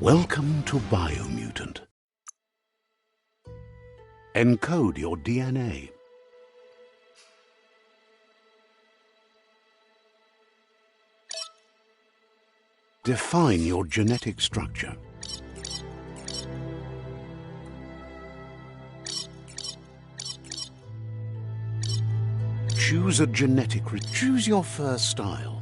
Welcome to Biomutant. Encode your DNA. Define your genetic structure. Choose a genetic. Choose your fur style.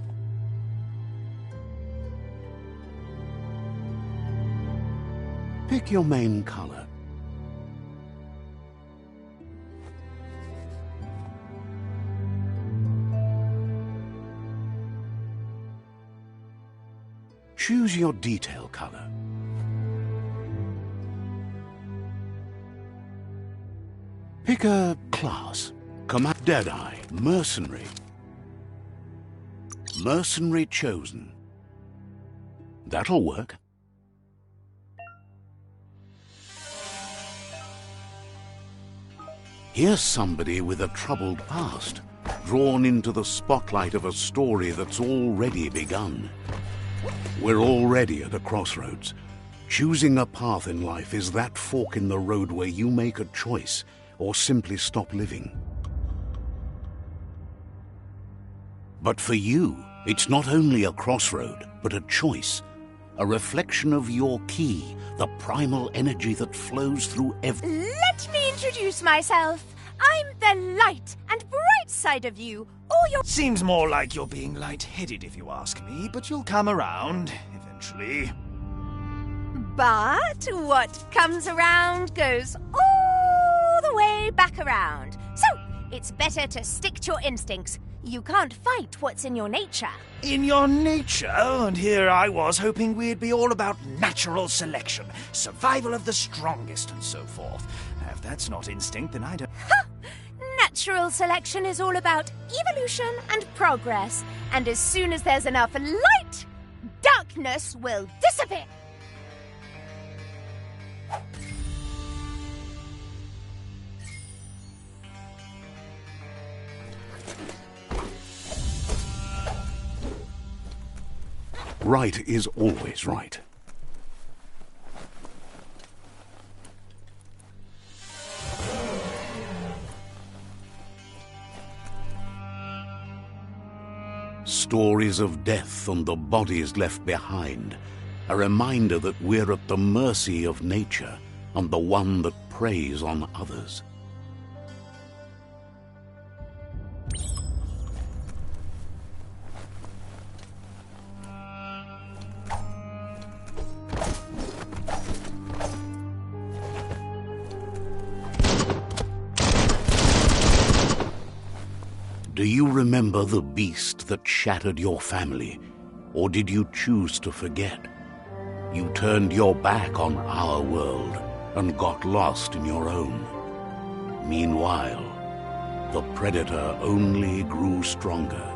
Pick your main color. Choose your detail color. Pick a class. Command Deadeye, Mercenary. Mercenary chosen. That'll work. Here's somebody with a troubled past, drawn into the spotlight of a story that's already begun. We're already at a crossroads. Choosing a path in life is that fork in the road where you make a choice or simply stop living. But for you, it's not only a crossroad, but a choice, a reflection of your key, the primal energy that flows through every... Let me introduce myself. I'm the light and bright side of you, or your... Seems more like you're being light-headed if you ask me, but you'll come around, eventually. But what comes around goes all the way back around. So, it's better to stick to your instincts. You can't fight what's in your nature. In your nature? And here I was hoping we'd be all about natural selection, survival of the strongest, and so forth. If that's not instinct, then I don't... Ha! Natural selection is all about evolution and progress. And as soon as there's enough light, darkness will disappear. Right is always right. Stories of death and the bodies left behind, a reminder that we're at the mercy of nature and the one that preys on others. Do you remember the beast that shattered your family, or did you choose to forget? You turned your back on our world and got lost in your own. Meanwhile, the predator only grew stronger.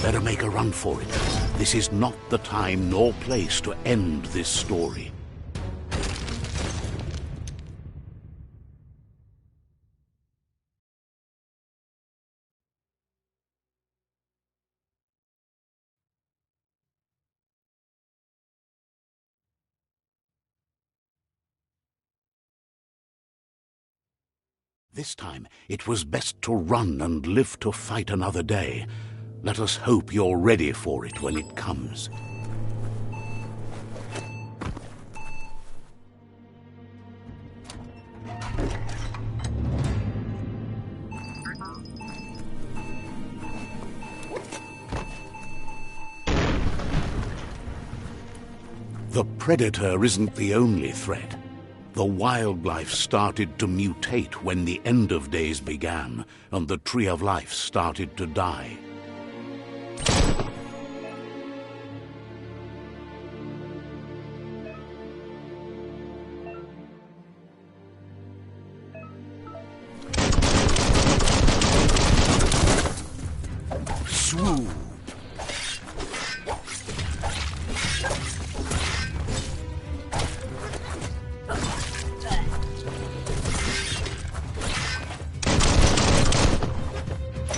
Better make a run for it. This is not the time nor place to end this story. This time, it was best to run and live to fight another day. Let us hope you're ready for it when it comes. The predator isn't the only threat. The wildlife started to mutate when the end of days began and the tree of life started to die. Swoop!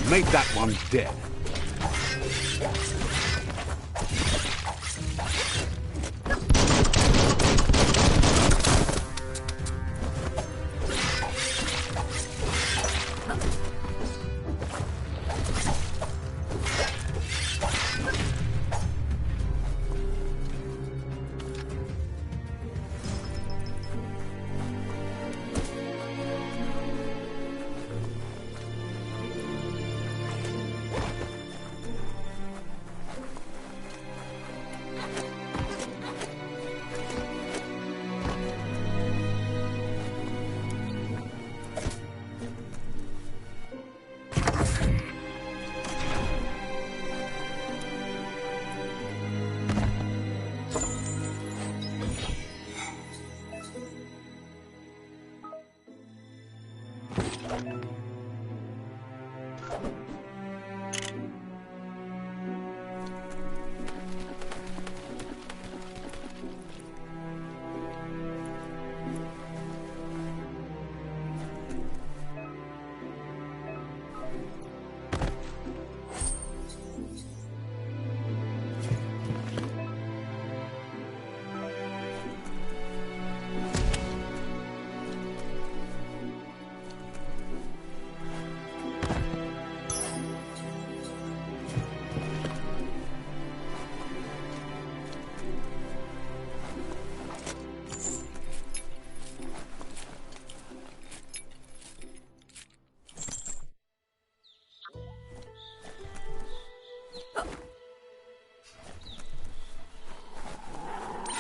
Made that one dead.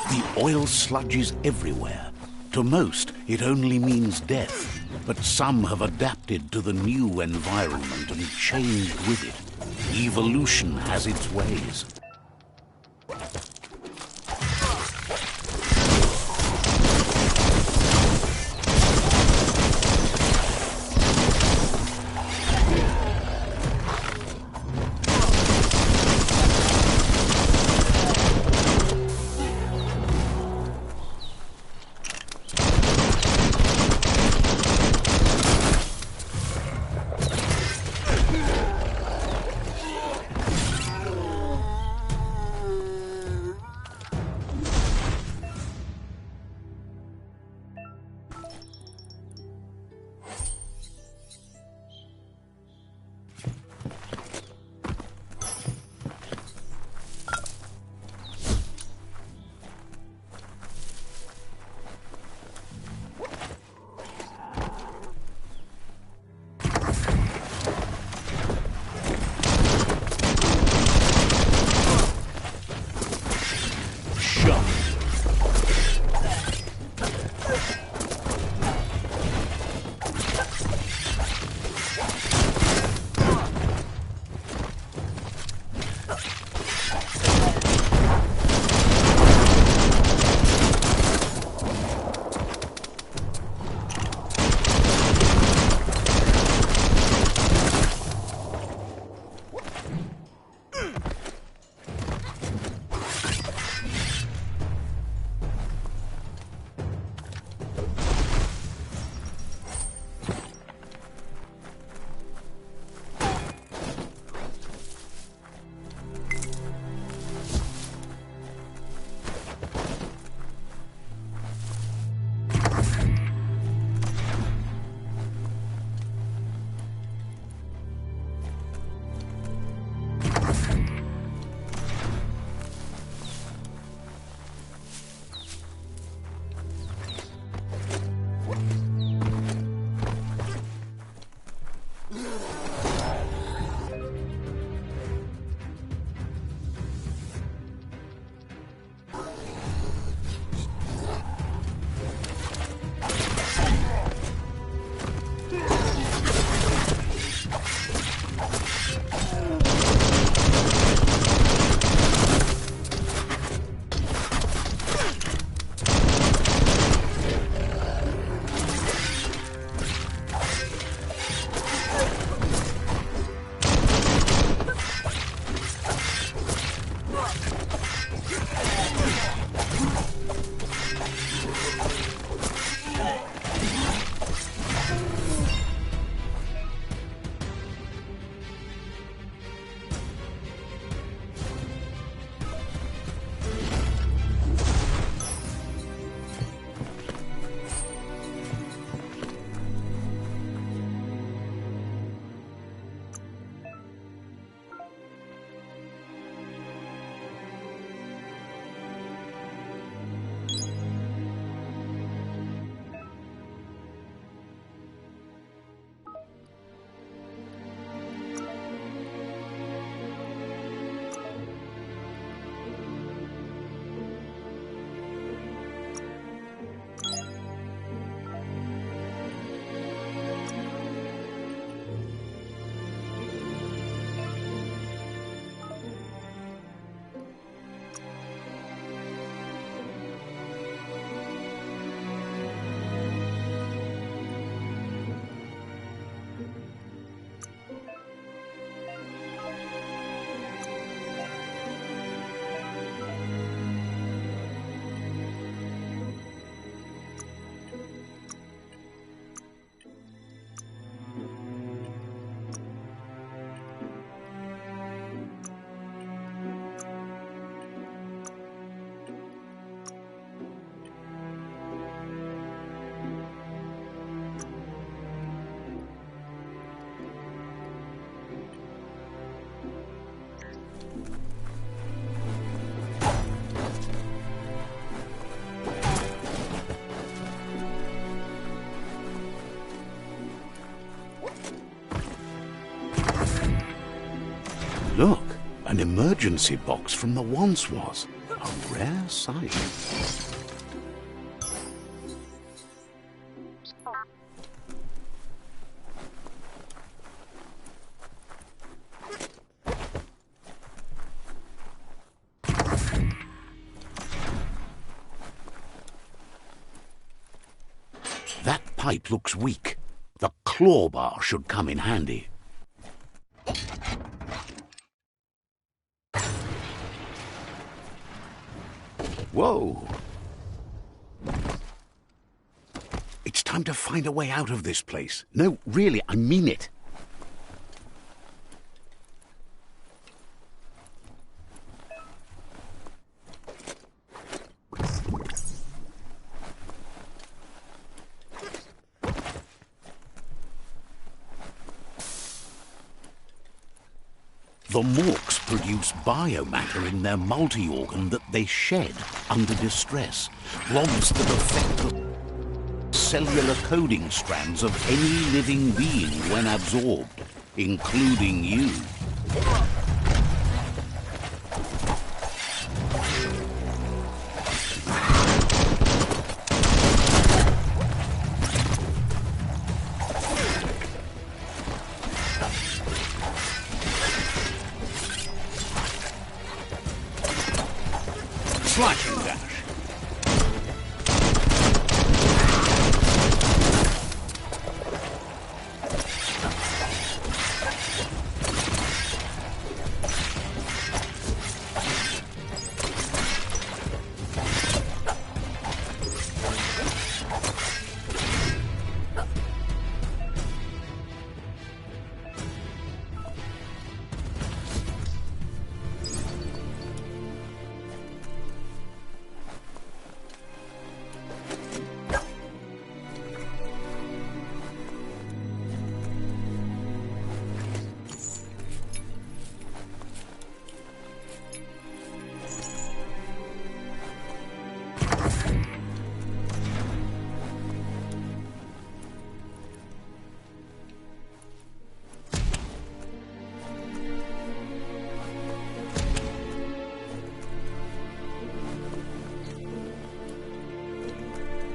The oil sludge is everywhere. To most, it only means death, but some have adapted to the new environment and changed with it. Evolution has its ways. Look, an emergency box from the once was. A rare sight. That pipe looks weak. The claw bar should come in handy. Whoa! It's time to find a way out of this place. No, really, I mean it. The morks produce biomatter in their multi-organ that they shed under distress. Blobs that affect the cellular coding strands of any living being when absorbed, including you. Slash and dash.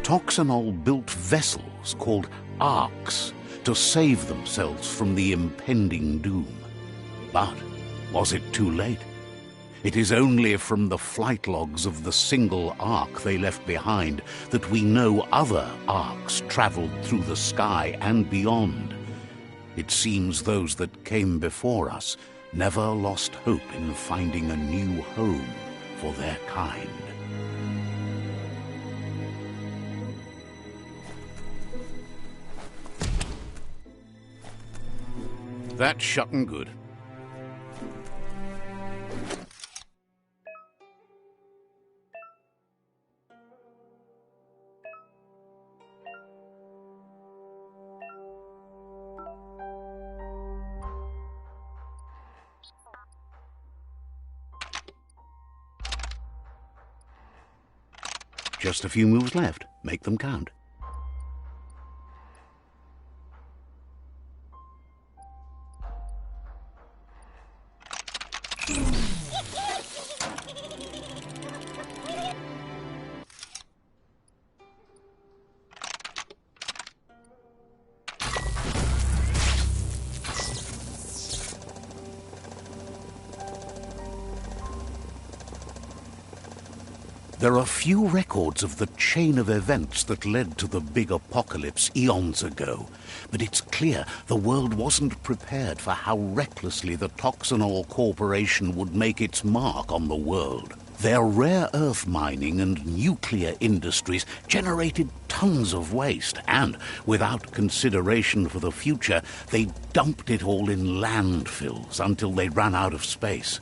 Toxanol built vessels called arks to save themselves from the impending doom. But was it too late? It is only from the flight logs of the single ark they left behind that we know other arks traveled through the sky and beyond. It seems those that came before us never lost hope in finding a new home for their kind. That's shutting good. Just a few moves left. Make them count. There are few records of the chain of events that led to the big apocalypse eons ago, but it's clear the world wasn't prepared for how recklessly the Toxanol Corporation would make its mark on the world. Their rare earth mining and nuclear industries generated tons of waste, and, without consideration for the future, they dumped it all in landfills until they ran out of space.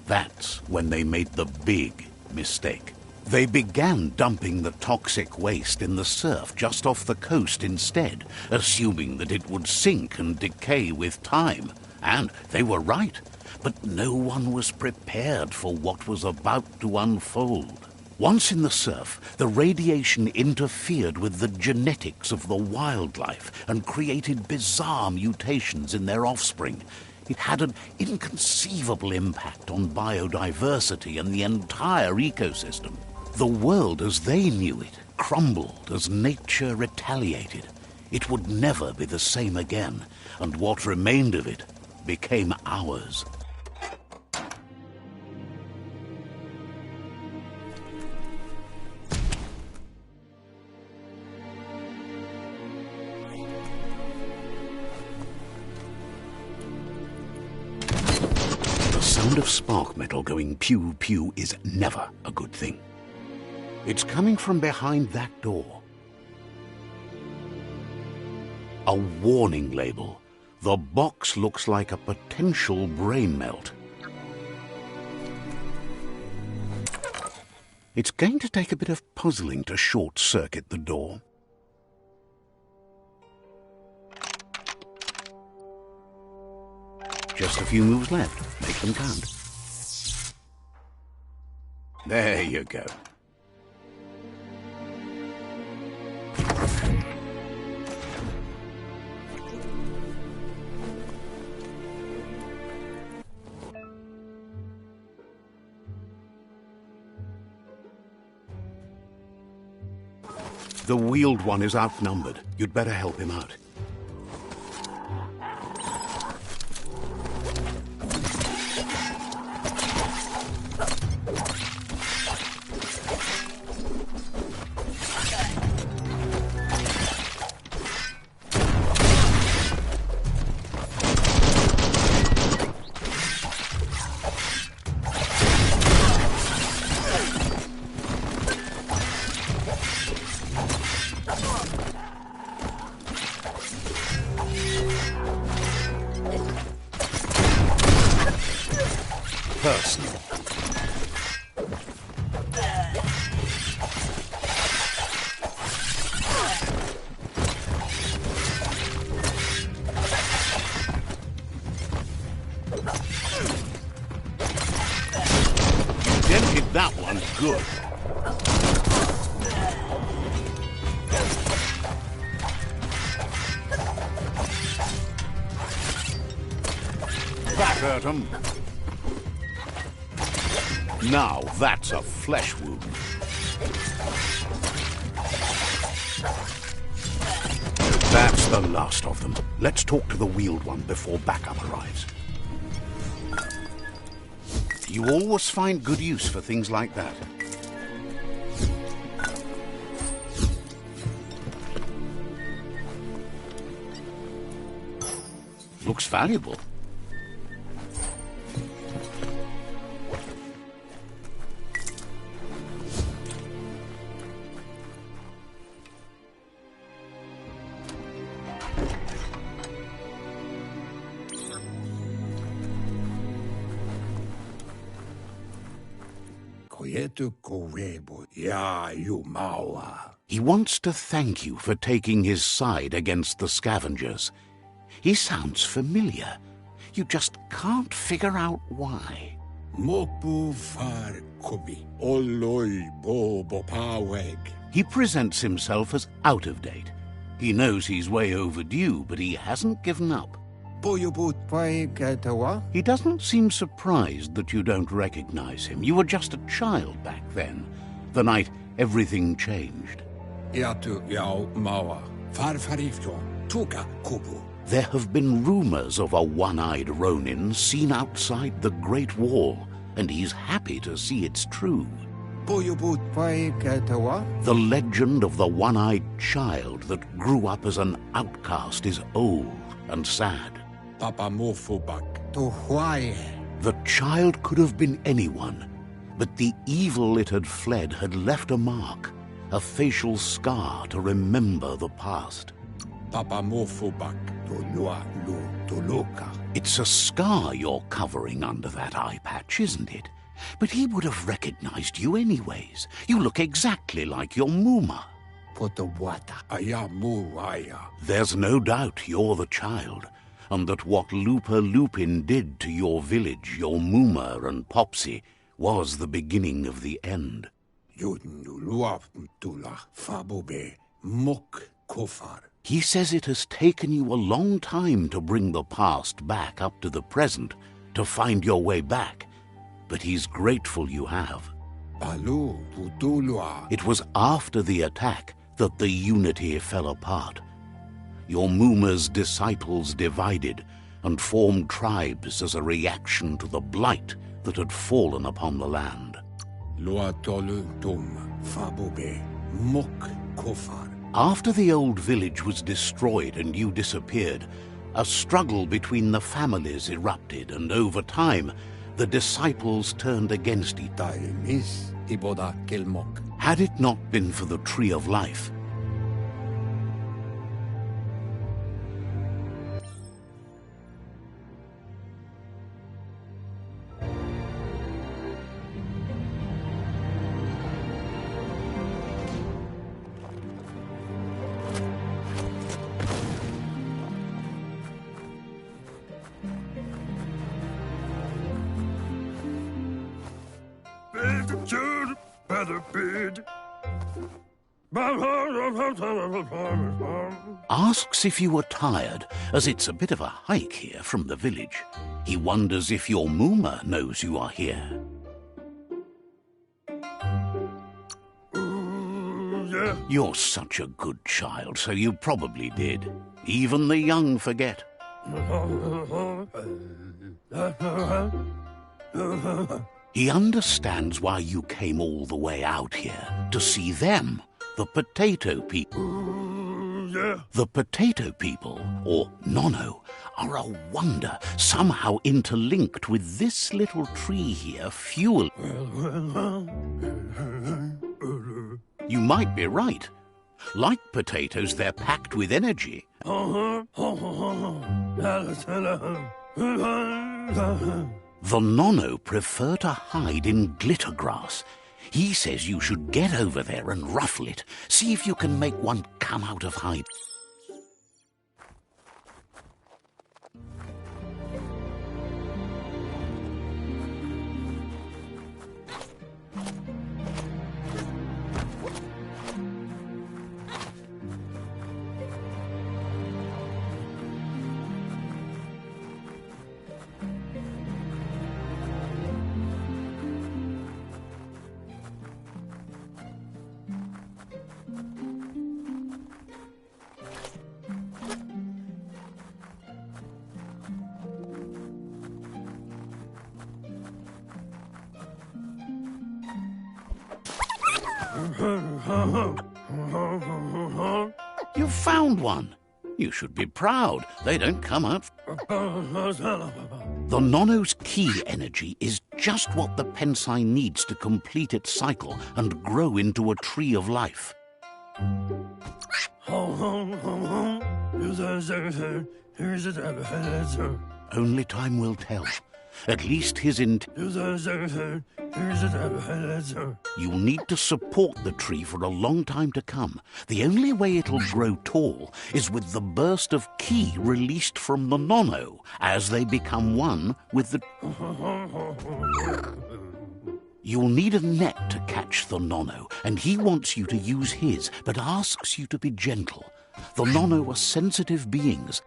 That's when they made the big mistake. They began dumping the toxic waste in the surf just off the coast instead, assuming that it would sink and decay with time. And they were right, but no one was prepared for what was about to unfold. Once in the surf, the radiation interfered with the genetics of the wildlife and created bizarre mutations in their offspring. It had an inconceivable impact on biodiversity and the entire ecosystem. The world as they knew it crumbled as nature retaliated. It would never be the same again, and what remained of it became ours. The sound of spark metal going pew-pew is never a good thing. It's coming from behind that door. A warning label. The box looks like a potential brain melt. It's going to take a bit of puzzling to short-circuit the door. Just a few moves left. Make them count. There you go. The wheeled one is outnumbered. You'd better help him out. Personal. Dented that one good. That hurt him. Now that's a flesh wound. That's the last of them. Let's talk to the wheeled one before backup arrives. You always find good use for things like that. Looks valuable. He wants to thank you for taking his side against the scavengers. He sounds familiar. You just can't figure out why. He presents himself as out of date. He knows he's way overdue, but he hasn't given up. He doesn't seem surprised that you don't recognize him. You were just a child back then, the night everything changed. There have been rumors of a one-eyed Ronin seen outside the Great Wall, and he's happy to see it's true. The legend of the one-eyed child that grew up as an outcast is old and sad. The child could have been anyone, but the evil it had fled had left a mark, a facial scar to remember the past. It's a scar you're covering under that eye patch, isn't it? But he would have recognized you anyways. You look exactly like your Muma. There's no doubt you're the child, and that what Lupa Lupin did to your village, your Muma and Popsy, was the beginning of the end. He says it has taken you a long time to bring the past back up to the present, to find your way back, but he's grateful you have. It was after the attack that the unity fell apart. Your Muma's disciples divided and formed tribes as a reaction to the blight that had fallen upon the land. After the old village was destroyed and you disappeared, a struggle between the families erupted, and over time, the disciples turned against each other. Had it not been for the Tree of Life, asks if you are tired, as it's a bit of a hike here from the village. He wonders if your Muma knows you are here. Yeah. You're such a good child, so you probably did. Even the young forget. He understands why you came all the way out here, to see them, the potato people. Yeah. The potato people, or Nono, are a wonder, somehow interlinked with this little tree here, fuel. You might be right. Like potatoes, they're packed with energy. The Nono prefer to hide in glittergrass. He says you should get over there and ruffle it. See if you can make one come out of hide. You found one. You should be proud. They don't come up. The Nono's key energy is just what the Pensai needs to complete its cycle and grow into a tree of life. Only time will tell. At least his intent. You'll need to support the tree for a long time to come. The only way it'll grow tall is with the burst of ki released from the Nono as they become one with the... You'll need a net to catch the Nono, and he wants you to use his, but asks you to be gentle. The Nono are sensitive beings.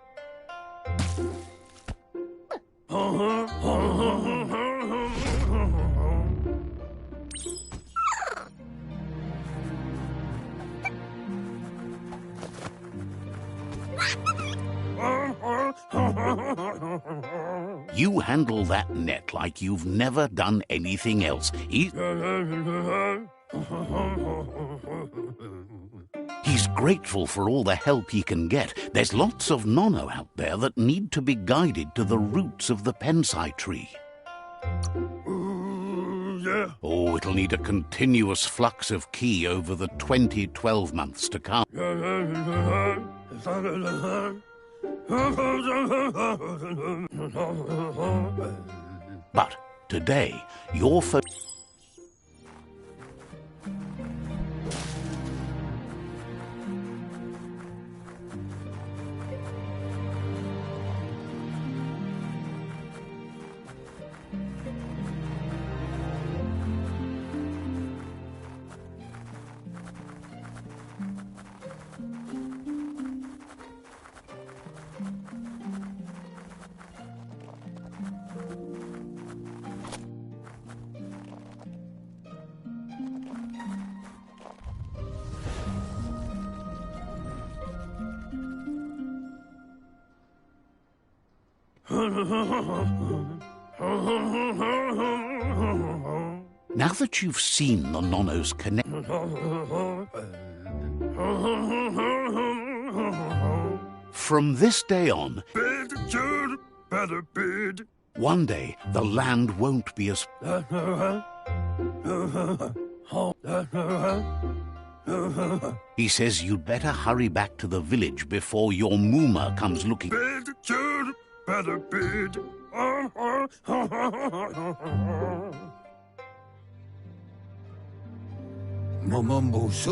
You handle that net like you've never done anything else. He's grateful for all the help he can get. There's lots of Nono out there that need to be guided to the roots of the Pensai tree. Yeah. Oh, it'll need a continuous flux of ki over the 12 months to come. But today, your Now that you've seen the Nonno's connect... From this day on, one day the land won't be as... He says you'd better hurry back to the village before your Mooma comes looking...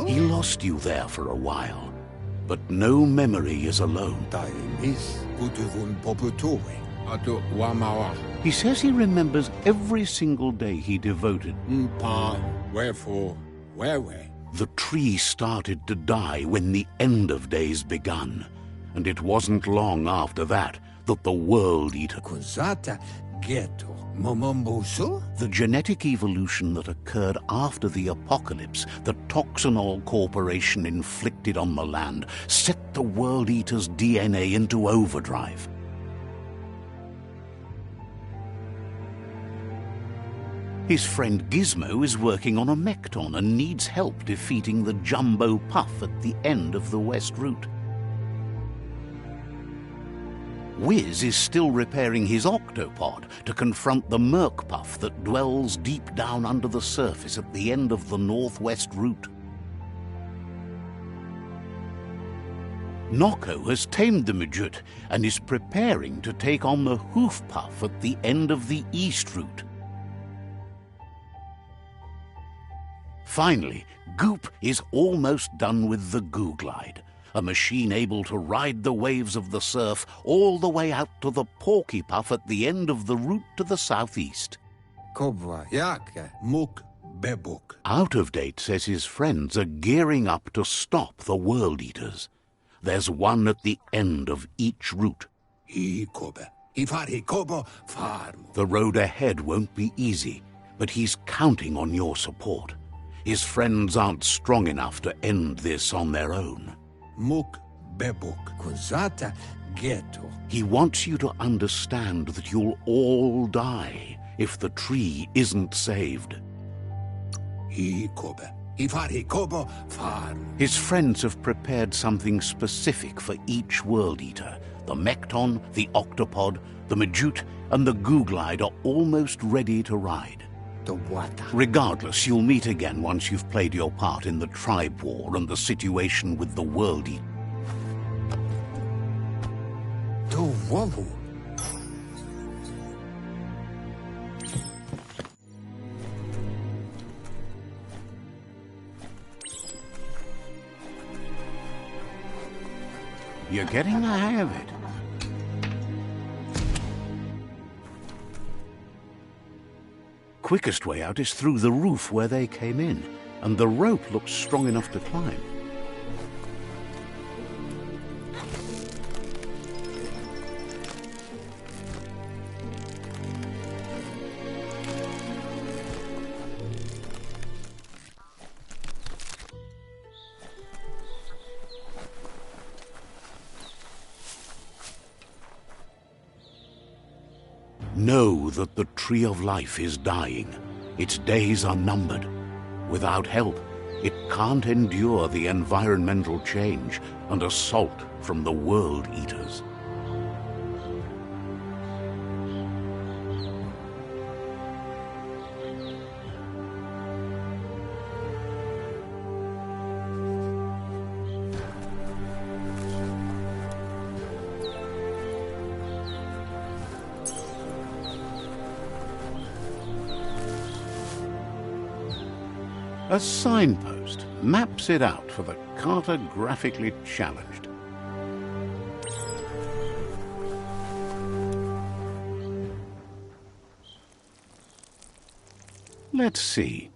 He lost you there for a while, but no memory is alone. He says he remembers every single day he devoted. Wherefore, where? The tree started to die when the end of days begun, and it wasn't long after that that the World Eater... The genetic evolution that occurred after the apocalypse that Toxanol Corporation inflicted on the land set the World Eater's DNA into overdrive. His friend Gizmo is working on a Mekton and needs help defeating the Jumbo Puff at the end of the West Route. Wiz is still repairing his octopod to confront the Merc Puff that dwells deep down under the surface at the end of the Northwest Route. Nocco has tamed the Midget and is preparing to take on the Hoof Puff at the end of the East Route. Finally, Goop is almost done with the Goo Glide, a machine able to ride the waves of the surf all the way out to the Porky Puff at the end of the route to the southeast. Out of Date says his friends are gearing up to stop the World Eaters. There's one at the end of each route. The road ahead won't be easy, but he's counting on your support. His friends aren't strong enough to end this on their own. He wants you to understand that you'll all die if the tree isn't saved. His friends have prepared something specific for each World Eater. The Mekton, the Octopod, the Majute, and the Goo Glide are almost ready to ride. Regardless, you'll meet again once you've played your part in the tribe war and the situation with the World Eater. You're getting the hang of it. Quickest way out is through the roof where they came in, and the rope looks strong enough to climb. Know that the Tree of Life is dying. Its days are numbered. Without help, it can't endure the environmental change and assault from the World Eaters. A signpost maps it out for the cartographically challenged. Let's see.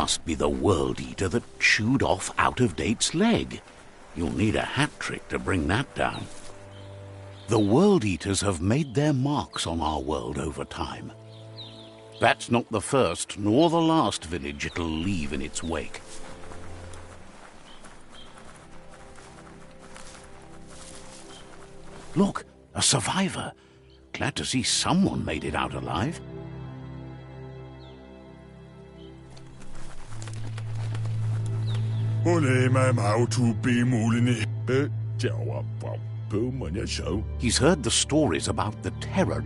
must be the World Eater that chewed off Out-of-Date's leg. You'll need a hat trick to bring that down. The World Eaters have made their marks on our world over time. That's not the first nor the last village it'll leave in its wake. Look, a survivor. Glad to see someone made it out alive. He's heard the stories about the terror.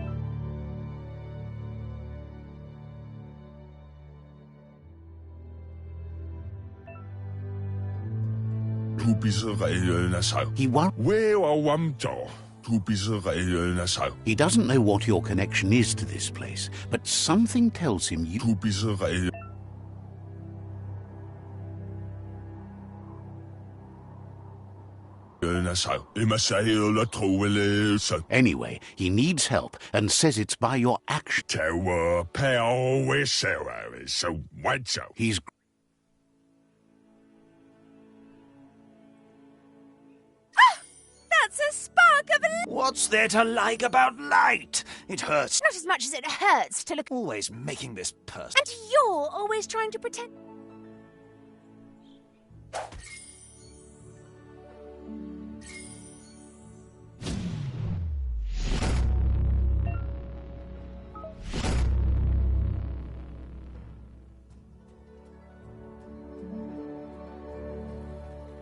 He doesn't know what your connection is to this place, but something tells him you... Anyway, he needs help and says it's by your action. He's... That's a spark of a... What's there to like about light? It hurts. Not as much as it hurts to look... Always making this person. And you're always trying to pretend...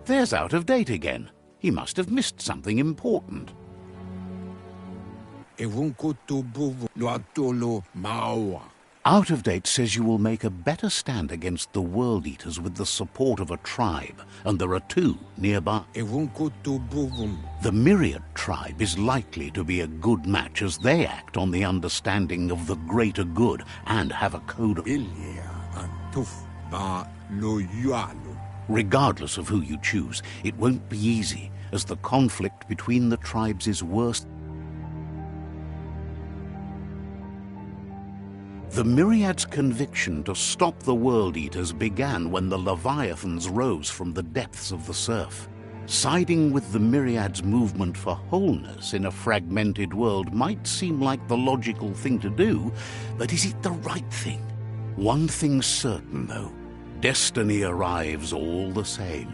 There's Out-of-Date again. He must have missed something important. Out-of-Date says you will make a better stand against the World Eaters with the support of a tribe, and there are two nearby. The Myriad tribe is likely to be a good match as they act on the understanding of the greater good and have a code of... Regardless of who you choose, it won't be easy, as the conflict between the tribes is worse. The Myriad's conviction to stop the World Eaters began when the Leviathans rose from the depths of the surf. Siding with the Myriad's movement for wholeness in a fragmented world might seem like the logical thing to do, but is it the right thing? One thing's certain, though. Destiny arrives all the same.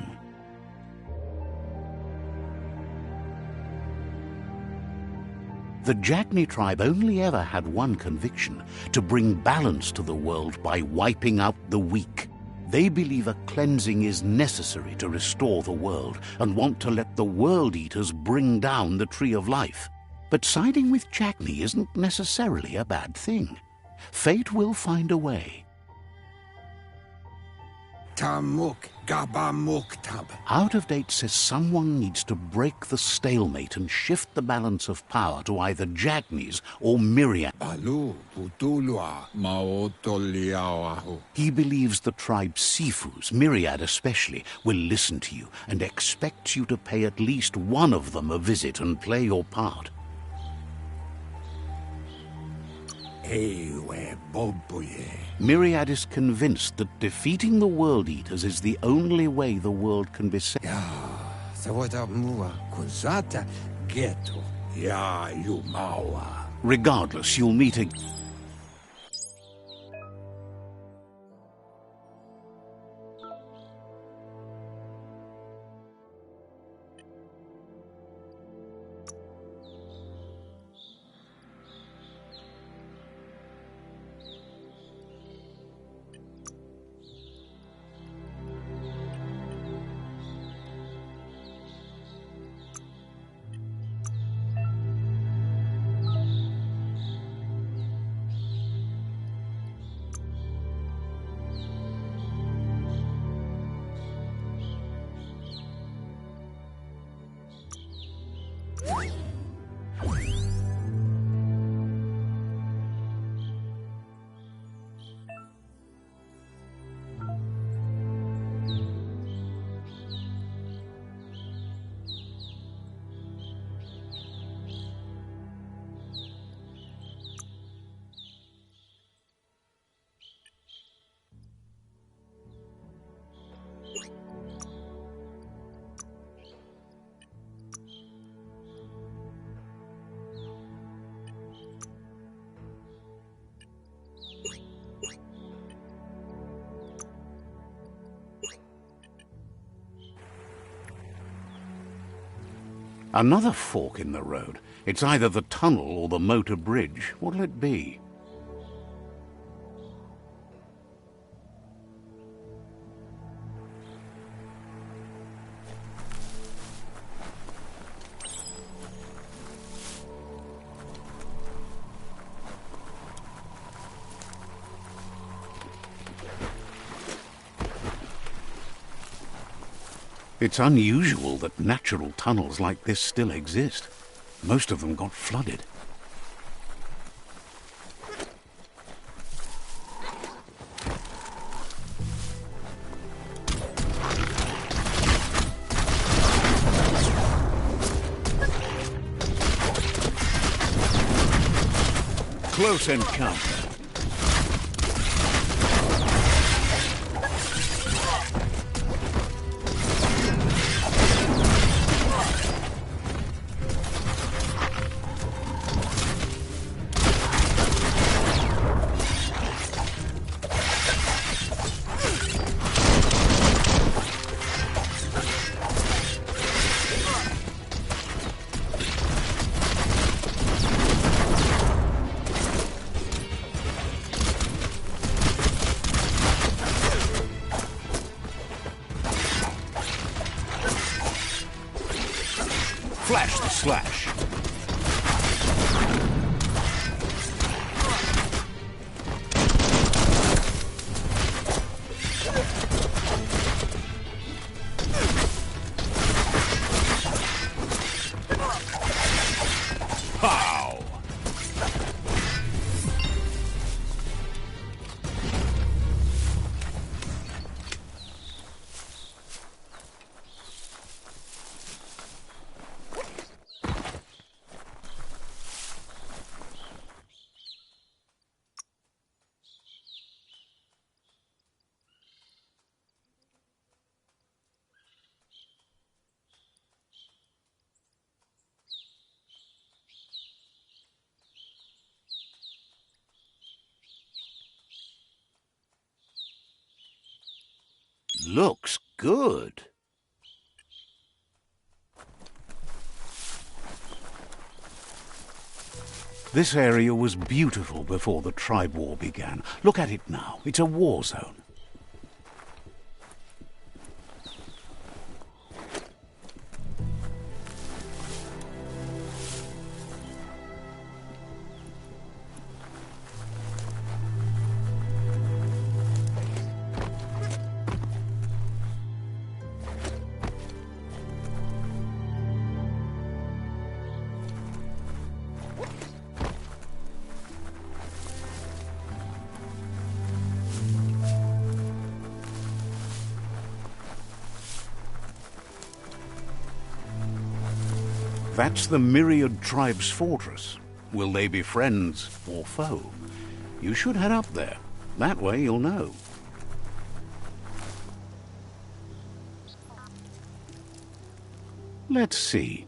The Jagni tribe only ever had one conviction: to bring balance to the world by wiping out the weak. They believe a cleansing is necessary to restore the world and want to let the World Eaters bring down the Tree of Life. But siding with Jagni isn't necessarily a bad thing. Fate will find a way. Out-of-Date says someone needs to break the stalemate and shift the balance of power to either Jagni's or Myriad. He believes the tribe Sifus, Myriad especially, will listen to you and expects you to pay at least one of them a visit and play your part. Myriad is convinced that defeating the World Eaters is the only way the world can be saved. Regardless, you'll meet again. Another fork in the road. It's either the tunnel or the motor bridge. What'll it be? It's unusual that natural tunnels like this still exist. Most of them got flooded. Close encounter. Flash the slash. Pow! Looks good. This area was beautiful before the tribe war began. Look at it now. It's a war zone. That's the Myriad Tribe's fortress. Will they be friends or foe? You should head up there. That way you'll know. Let's see.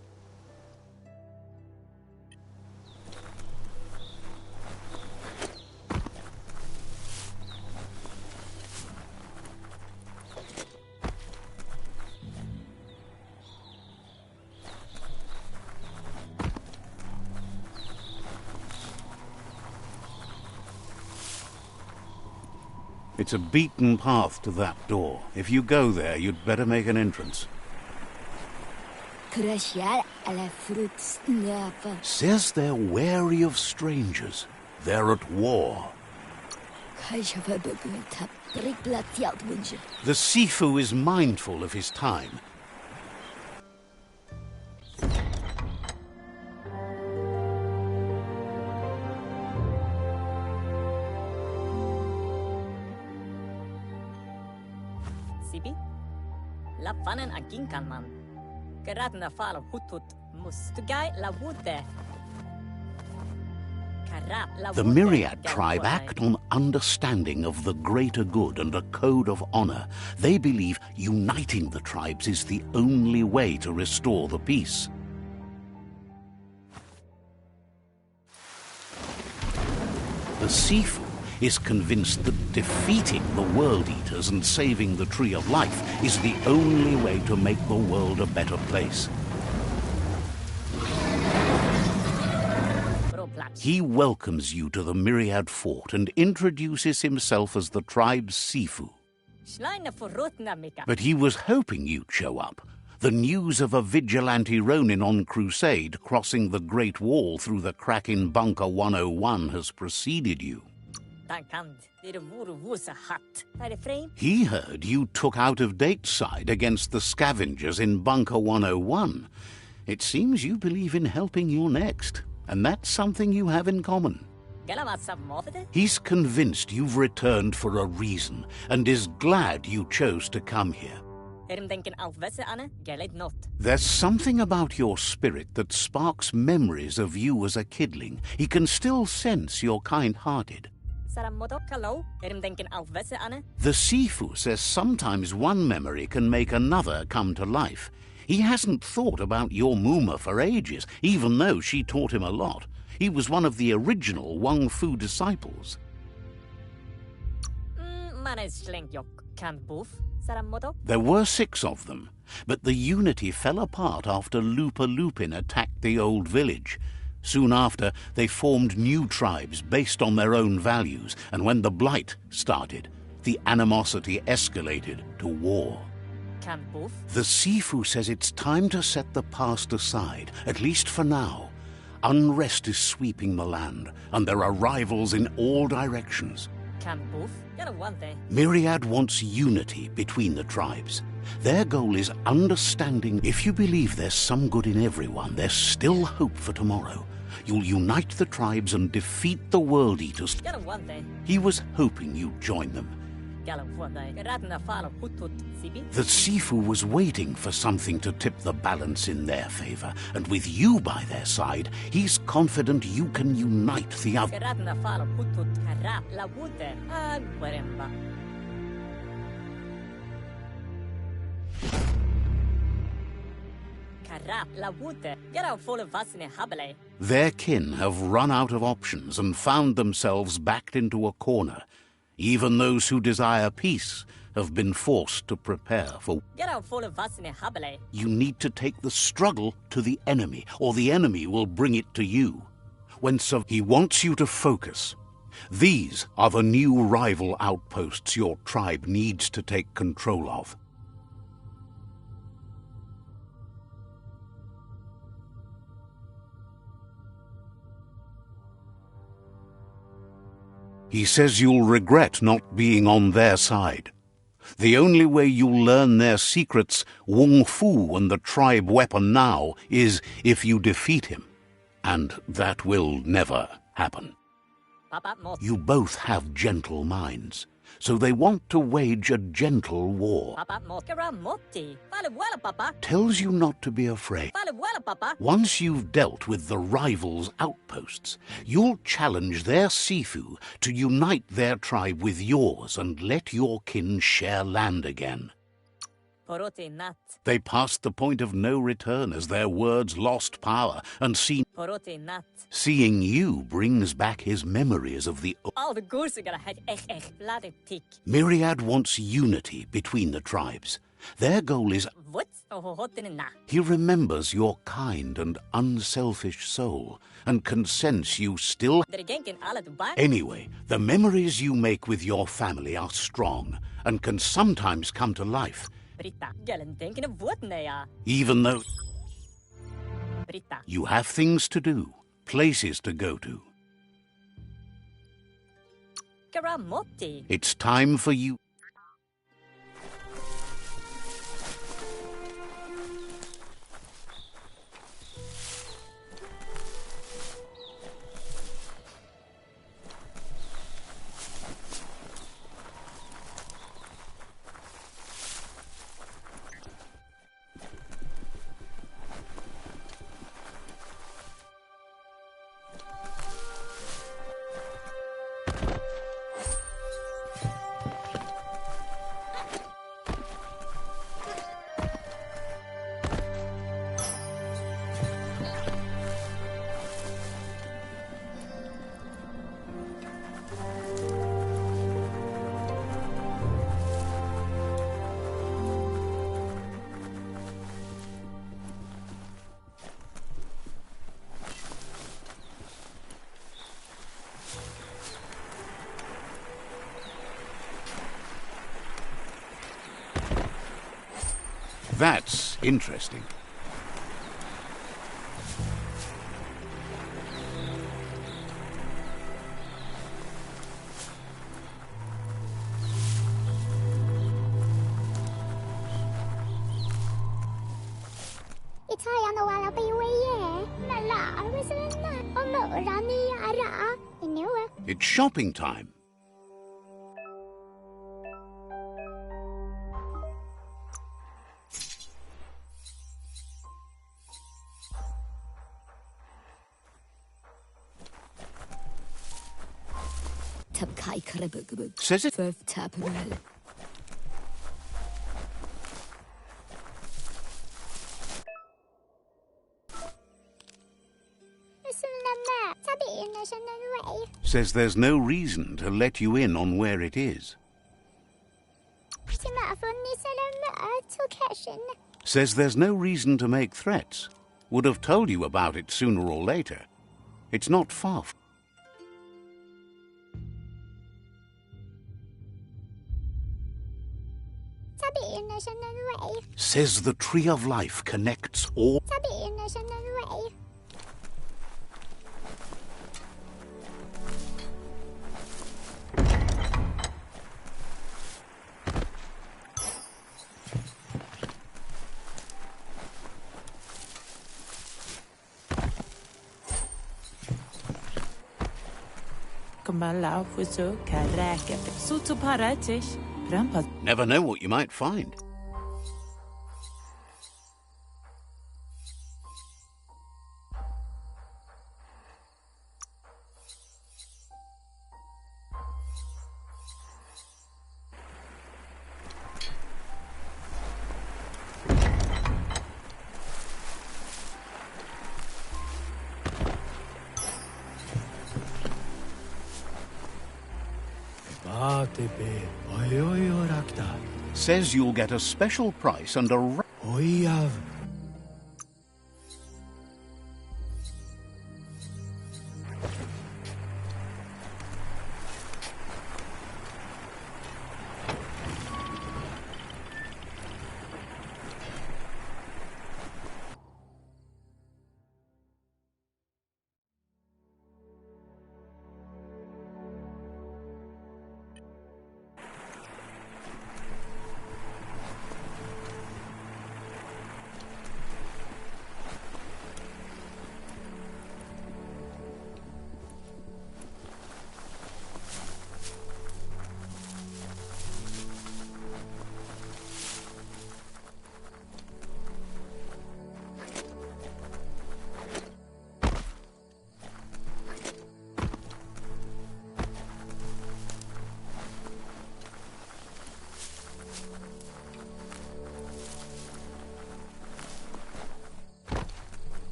It's a beaten path to that door. If you go there, you'd better make an entrance. Says they're wary of strangers. They're at war. The Sifu is mindful of his time. La fanen aginkan man. Geradna fal hutut mustugai la wude. The Myriad tribe act on understanding of the greater good and a code of honor. They believe uniting the tribes is the only way to restore the peace. The Sifu is convinced that defeating the World Eaters and saving the Tree of Life is the only way to make the world a better place. He welcomes you to the Myriad Fort and introduces himself as the tribe's Sifu. But he was hoping you'd show up. The news of a vigilante Ronin on crusade crossing the Great Wall through the crack in Bunker 101 has preceded you. He heard you took out-of-date side against the scavengers in Bunker 101. It seems you believe in helping your next, and that's something you have in common. He's convinced you've returned for a reason, and is glad you chose to come here. There's something about your spirit that sparks memories of you as a kidling. He can still sense you're kind-hearted. The Sifu says sometimes one memory can make another come to life. He hasn't thought about your Muma for ages, even though she taught him a lot. He was one of the original Wang Fu disciples. There were 6 of them, but the unity fell apart after Lupa Lupin attacked the old village. Soon after, they formed new tribes based on their own values, and when the Blight started, the animosity escalated to war. The Sifu says it's time to set the past aside, at least for now. Unrest is sweeping the land, and there are rivals in all directions. Myriad wants unity between the tribes. Their goal is understanding. If you believe there's some good in everyone, there's still hope for tomorrow. You'll unite the tribes and defeat the World Eaters. He was hoping you'd join them. The Sifu was waiting for something to tip the balance in their favor, and with you by their side, he's confident you can unite the other. Their kin have run out of options and found themselves backed into a corner. Even those who desire peace have been forced to prepare for. You need to take the struggle to the enemy, or the enemy will bring it to you. He wants you to focus. These are the new rival outposts your tribe needs to take control of. He says you'll regret not being on their side. The only way you'll learn their secrets, Wung Fu and the tribe weapon now, is if you defeat him. And that will never happen. You both have gentle minds, so they want to wage a gentle war. Tells you not to be afraid. Once you've dealt with the rivals' outposts, you'll challenge their Sifu to unite their tribe with yours and let your kin share land again. They passed the point of no return as their words lost power, and seeing you brings back his memories of the Myriad wants unity between the tribes. Their goal is he remembers your kind and unselfish soul and can sense you still. Anyway, the memories you make with your family are strong and can sometimes come to life. Even though you have things to do, places to go to. It's time for you. That's interesting. It's shopping time. Says it. Says there's no reason to let you in on where it is. Says there's no reason to make threats. Would have told you about it sooner or later. It's not far. Says the tree of life connects all. Never know what you might find. Says you'll get a special price and a...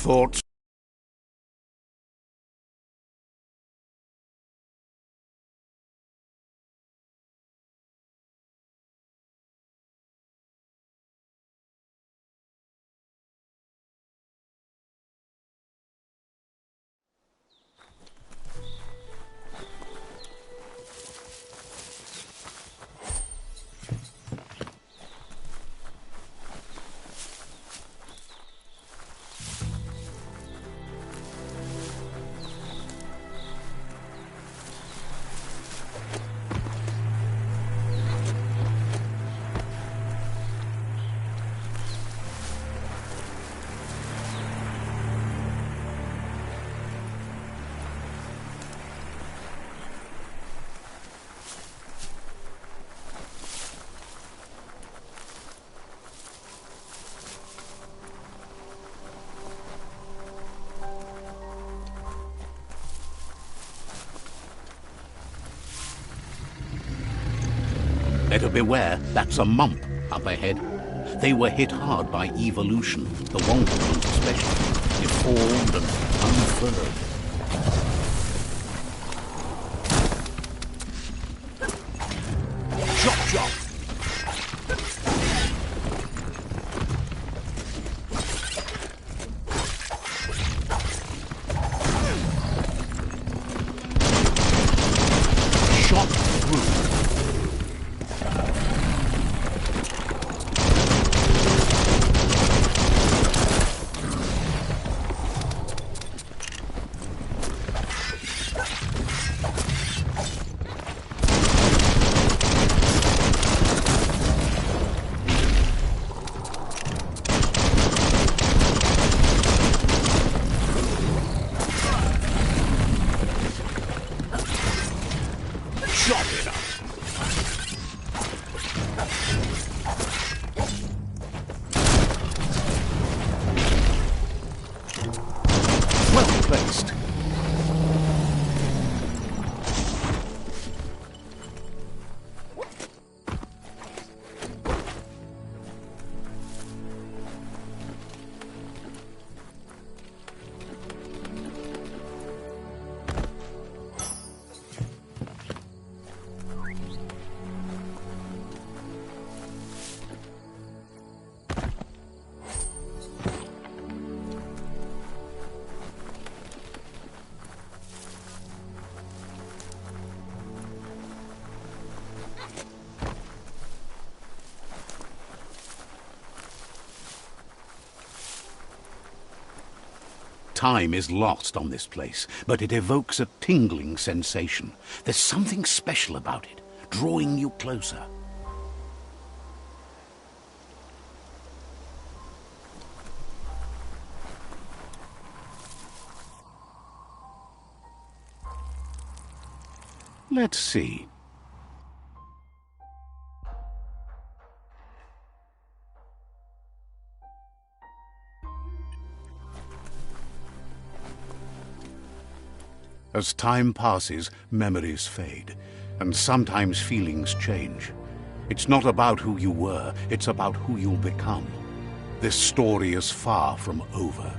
Thoughts? Better beware, that's a mump up ahead. They were hit hard by evolution, the Wonka ones especially, deformed and unfurled. Chop, chop! Shot through. Well placed. Time is lost on this place, but it evokes a tingling sensation. There's something special about it, drawing you closer. Let's see. As time passes, memories fade, and sometimes feelings change. It's not about who you were, it's about who you'll become. This story is far from over.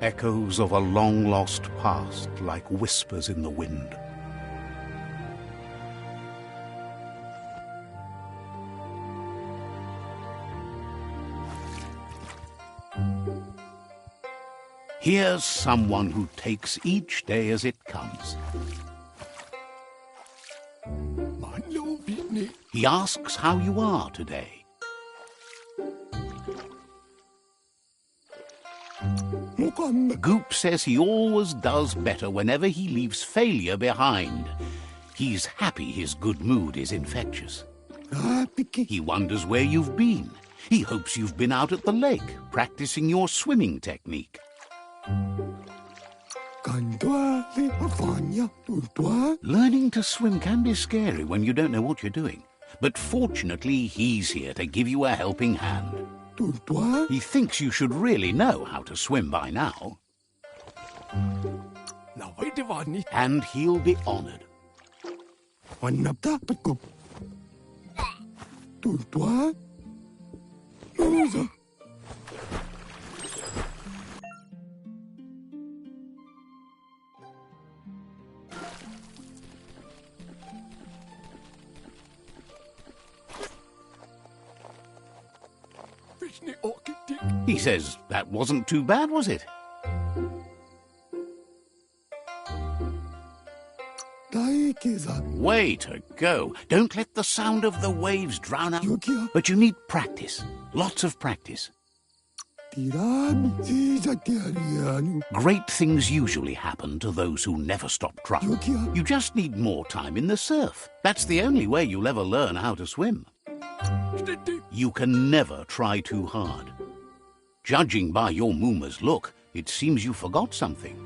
Echoes of a long-lost past, like whispers in the wind. Here's someone who takes each day as it comes. He asks how you are today. Goop says he always does better whenever he leaves failure behind. He's happy his good mood is infectious. He wonders where you've been. He hopes you've been out at the lake, practicing your swimming technique. Learning to swim can be scary when you don't know what you're doing. But fortunately, he's here to give you a helping hand. He thinks you should really know how to swim by now. And he'll be honored. He says that wasn't too bad, was it? Way to go. Don't let the sound of the waves drown out. But you need practice. Lots of practice. Great things usually happen to those who never stop trying. You just need more time in the surf. That's the only way you'll ever learn how to swim. You can never try too hard. Judging by your Mooma's look, it seems you forgot something.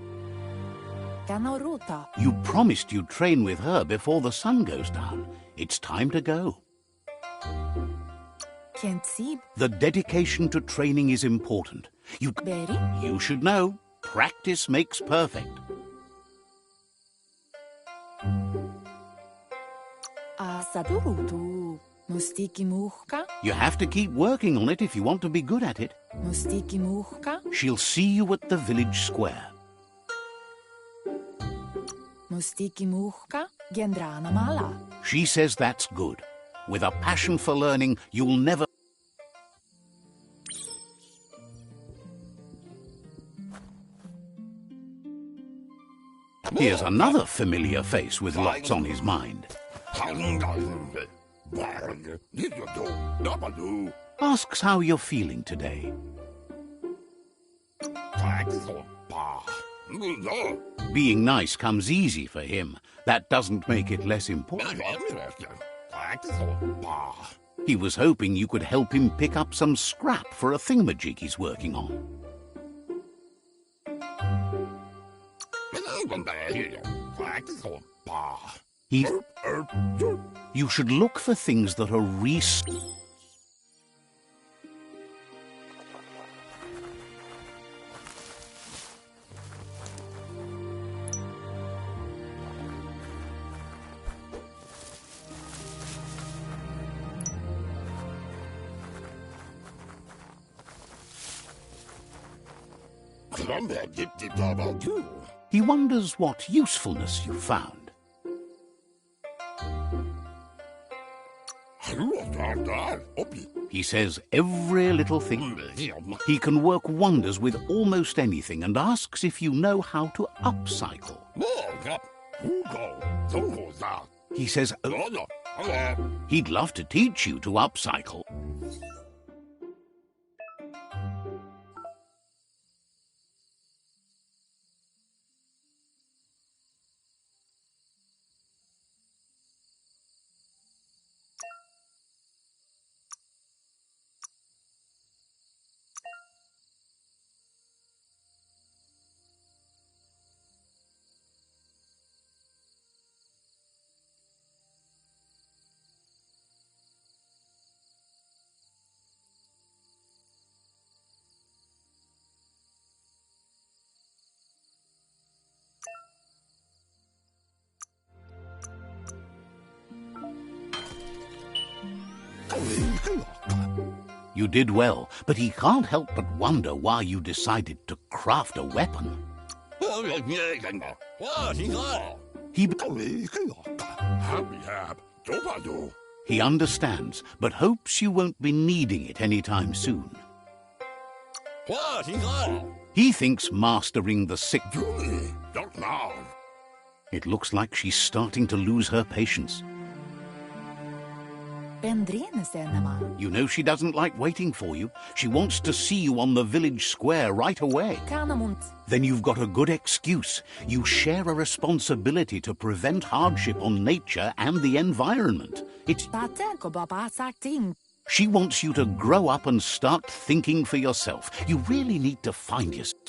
You promised you'd train with her before the sun goes down. It's time to go. The dedication to training is important. You should know, practice makes perfect. Saturutu. Mustiki muhka. You have to keep working on it if you want to be good at it. Mustiki muhka. She'll see you at the village square. Mustiki muhka. Gendrana mala. She says that's good. With a passion for learning, you'll never... Here's another familiar face with lots on his mind. Asks how you're feeling today. Being nice comes easy for him. That doesn't make it less important. He was hoping you could help him pick up some scrap for a thingamajig he's working on. You should look for things that are He wonders what usefulness you found. He says every little thing. He can work wonders with almost anything and asks if you know how to upcycle. He says he'd love to teach you to upcycle. You did well, but he can't help but wonder why you decided to craft a weapon. He understands, but hopes you won't be needing it anytime soon. He thinks mastering the sick... It looks like she's starting to lose her patience. You know she doesn't like waiting for you. She wants to see you on the village square right away. Then you've got a good excuse. You share a responsibility to prevent hardship on nature and the environment. She wants you to grow up and start thinking for yourself. You really need to find yourself.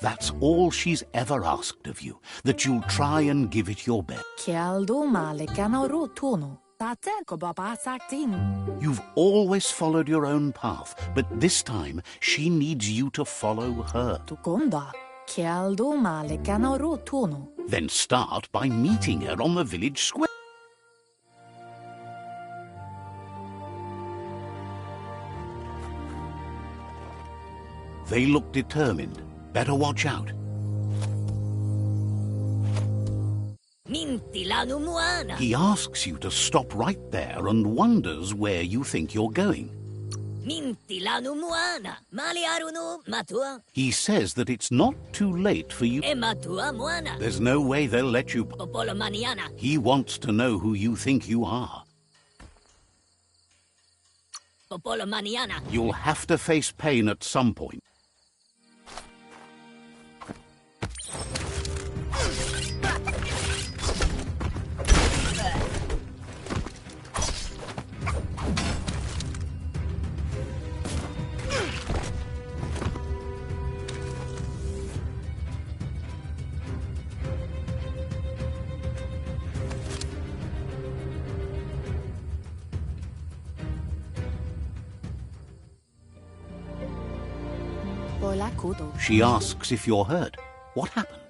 That's all she's ever asked of you, that you'll try and give it your best. You've always followed your own path, but this time she needs you to follow her. Then start by meeting her on the village square. They look determined. Better watch out. He asks you to stop right there and wonders where you think you're going. He says that it's not too late for you. There's no way they'll let you. He wants to know who you think you are. You'll have to face pain at some point. She asks if you're hurt. What happened?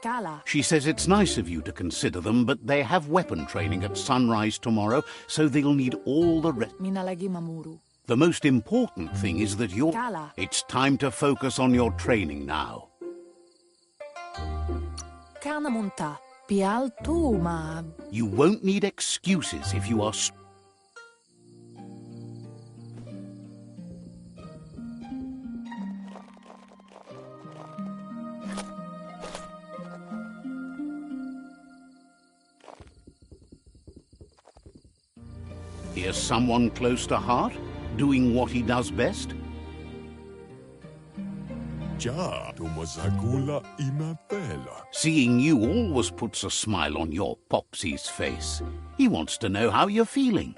Kala. She says it's nice of you to consider them, but they have weapon training at sunrise tomorrow, so they'll need all the rest. Minä lagi mamuru. The most important thing is that you're... Kala. It's time to focus on your training now. Kana munta. Pial tu ma. You won't need excuses if you are... Here's someone close to heart, doing what he does best. Ja, tumasakula imapela. Seeing you always puts a smile on your Popsy's face. He wants to know how you're feeling.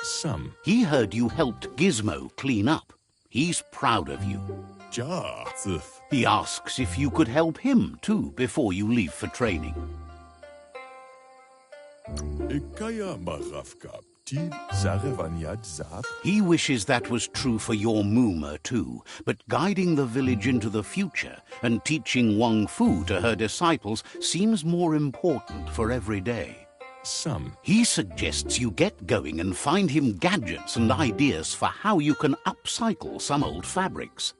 Some. He heard you helped Gizmo clean up. He's proud of you. Ja, zif. He asks if you could help him too before you leave for training. Ikaya marafka. Ti sarevanyat zap. He wishes that was true for your Mooma too, but guiding the village into the future and teaching Wang Fu to her disciples seems more important for every day. Some. He suggests you get going and find him gadgets and ideas for how you can upcycle some old fabrics.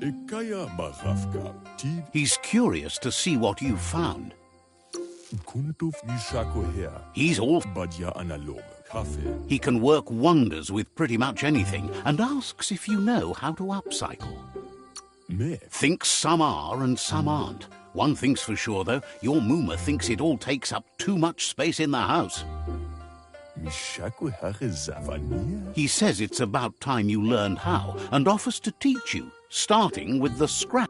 Ikaya marafka. Ti He's curious to see what you've found. kuntuf mishako her. He's all... Badja analoge. Kaffee. He can work wonders with pretty much anything and asks if you know how to upcycle. Me. Thinks some are and some aren't. One thing's for sure, though, your Mooma thinks it all takes up too much space in the house. Mishako hare zavania. He says it's about time you learned how and offers to teach you, starting with the scrap.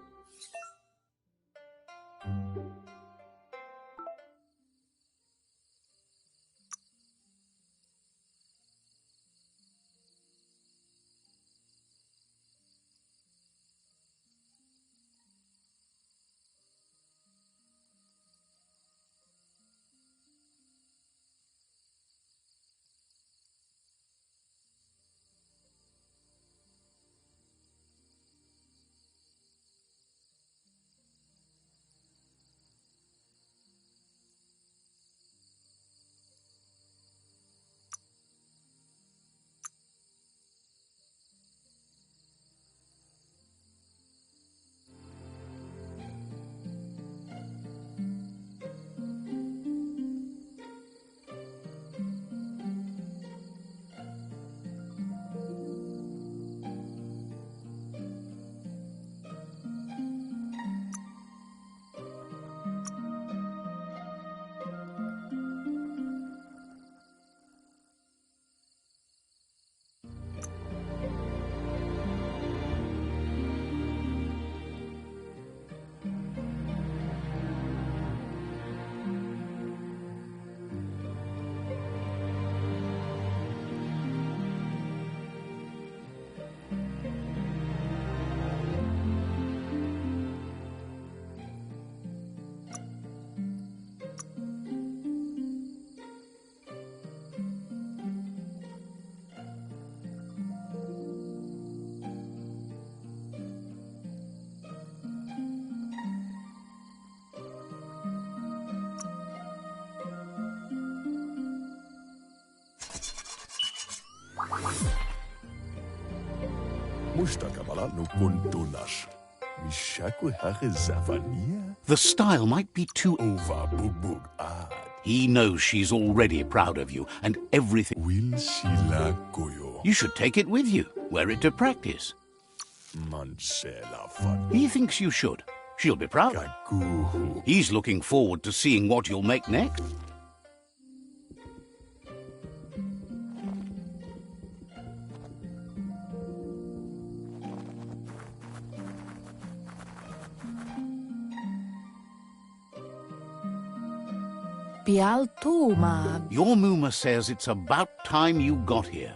Mustakabala no kuntunash. Mishako hare zavania. The style might be too... Over bug ad. He knows she's already proud of you and everything. Will sila koyo. You should take it with you, wear it to practice. Mansela fan. He thinks you should. She'll be proud. Kaguhu. He's looking forward to seeing what you'll make next. Pialtuma. Your Muma says it's about time you got here.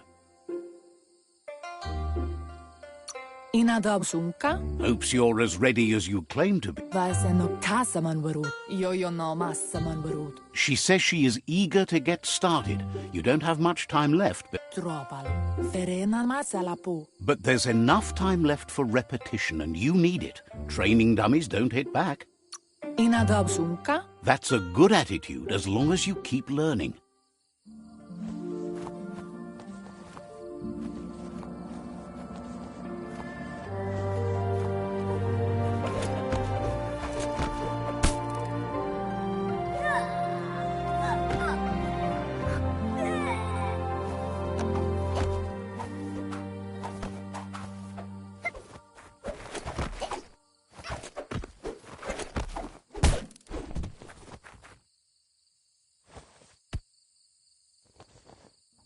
Inadabsunka. Hopes you're as ready as you claim to be. Vaiseno kasaman varut. Yo no massaman varut. She says she is eager to get started. You don't have much time left, Tropal. Ferena masalapu. but there's enough time left for repetition, and you need it. Training dummies don't hit back. Inadabsunka. That's a good attitude as long as you keep learning.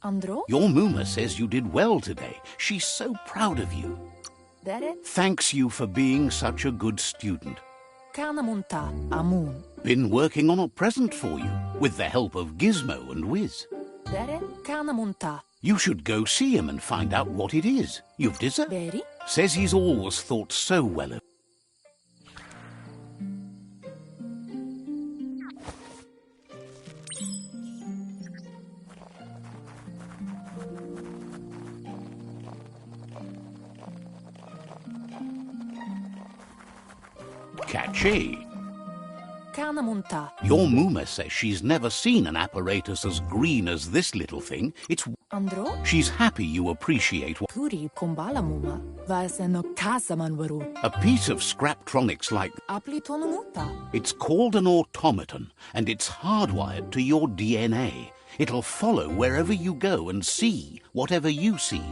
Andro? Your Muma says you did well today. She's so proud of you. Dere? Thanks you for being such a good student. Kanamunta. Amun. Been working on a present for you, with the help of Gizmo and Wiz. Dere? Kanamunta. You should go see him and find out what it is. You've deserved. Beri? Says he's always thought so well of. Catchy. Kanamunta. Your Muma says she's never seen an apparatus as green as this little thing. It's. Andro? She's happy you appreciate what. Puri kumbala muma. Vaiseno kasaman varut. A piece of Scraptronics like. Aplitonumuta. It's called an automaton, and it's hardwired to your DNA. It'll follow wherever you go and see whatever you see.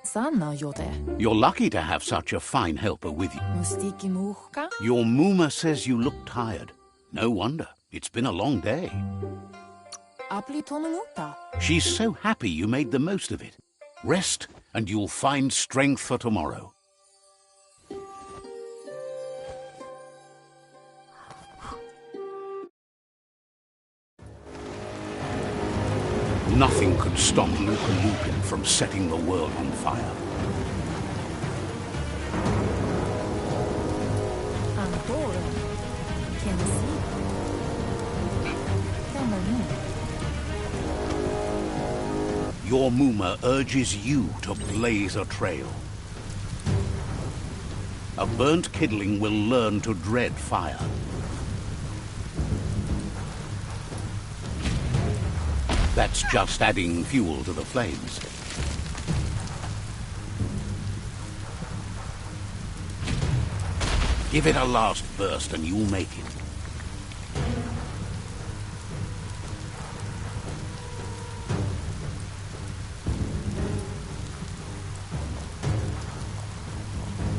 Sanna yote. You're lucky to have such a fine helper with you. Mustiki muhka. Your Muma says you look tired. No wonder. It's been a long day. Aplitonumuta. She's so happy you made the most of it. Rest, and you'll find strength for tomorrow. Nothing could stop Lupa Lupin from setting the world on fire. Antoro. Kensi. Temanu. Your Muma urges you to blaze a trail. A burnt kidling will learn to dread fire. That's just adding fuel to the flames. Give it a last burst and you'll make it.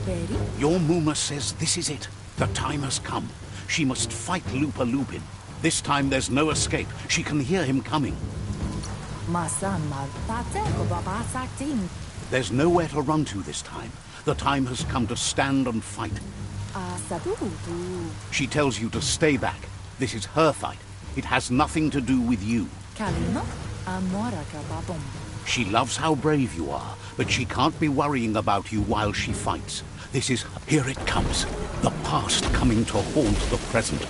Beri? Your Muma says this is it. The time has come. She must fight Lupa Lupin. This time there's no escape. She can hear him coming. Masan mal. Pateko babasaktin. There's nowhere to run to this time. The time has come to stand and fight. Asadudu. She tells you to stay back. This is her fight. It has nothing to do with you. Kalino? Amoraka babom. She loves how brave you are, but she can't be worrying about you while she fights. This is... Here it comes. The past coming to haunt the present.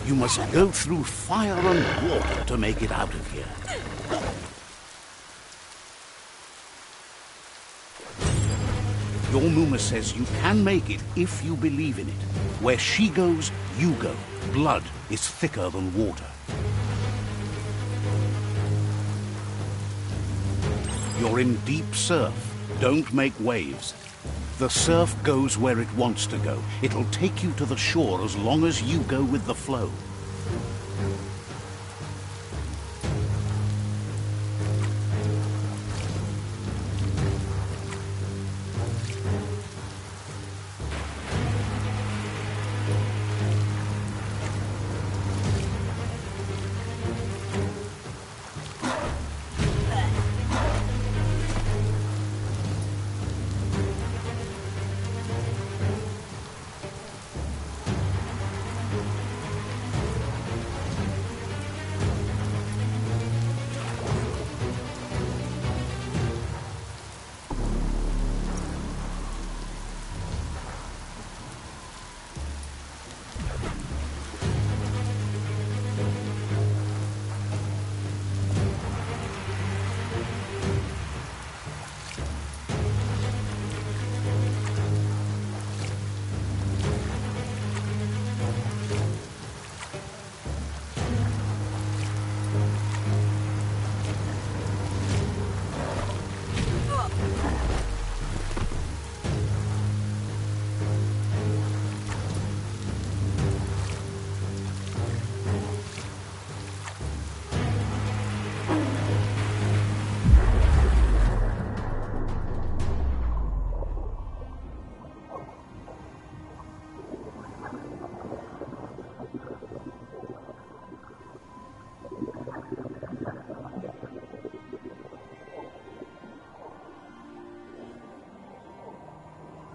You must go through fire and water to make it out of here. Your Muma says you can make it if you believe in it. Where she goes, you go. Blood is thicker than water. You're in deep surf. Don't make waves. The surf goes where it wants to go. It'll take you to the shore as long as you go with the flow.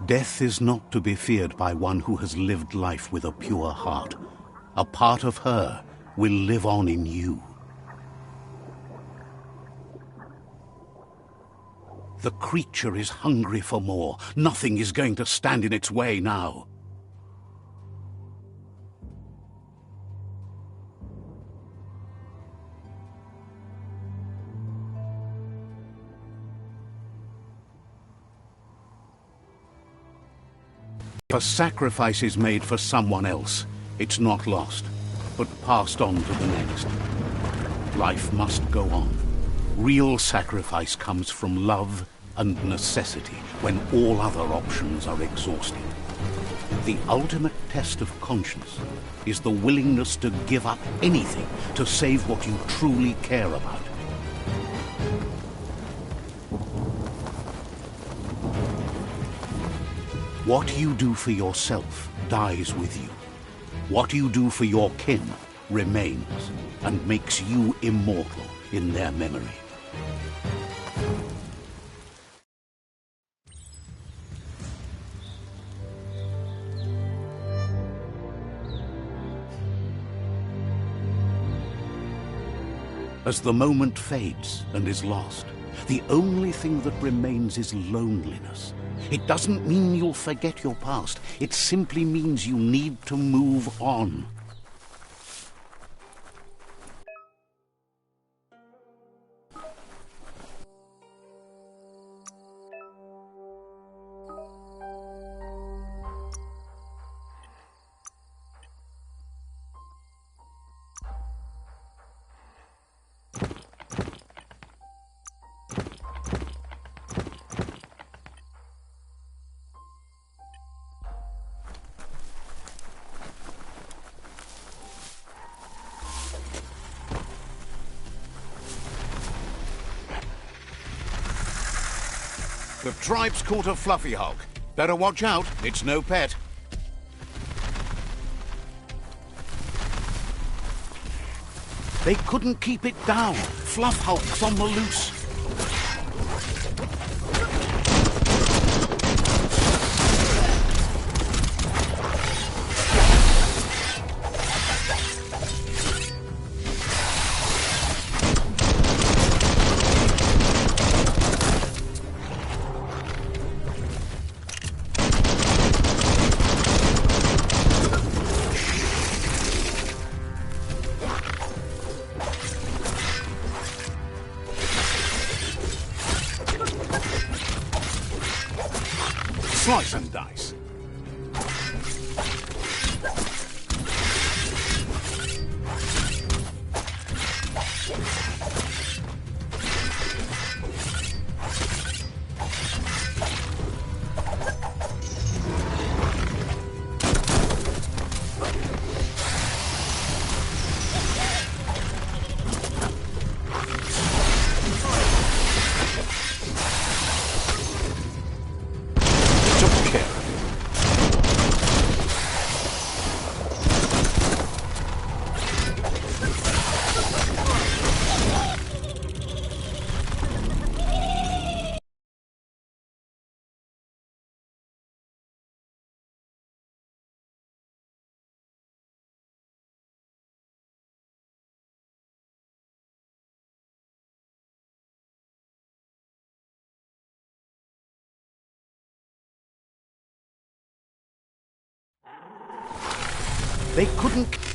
Death is not to be feared by one who has lived life with a pure heart. A part of her will live on in you. The creature is hungry for more. Nothing is going to stand in its way now. If a sacrifice is made for someone else, it's not lost, but passed on to the next. Life must go on. Real sacrifice comes from love and necessity when all other options are exhausted. The ultimate test of conscience is the willingness to give up anything to save what you truly care about. What you do for yourself dies with you. What you do for your kin remains and makes you immortal in their memory. As the moment fades and is lost, the only thing that remains is loneliness. It doesn't mean you'll forget your past. It simply means you need to move on. The tribe's caught a fluffy hulk. Better watch out, it's no pet. They couldn't keep it down. Fluff hulk's on the loose. Slice and dice. They couldn't...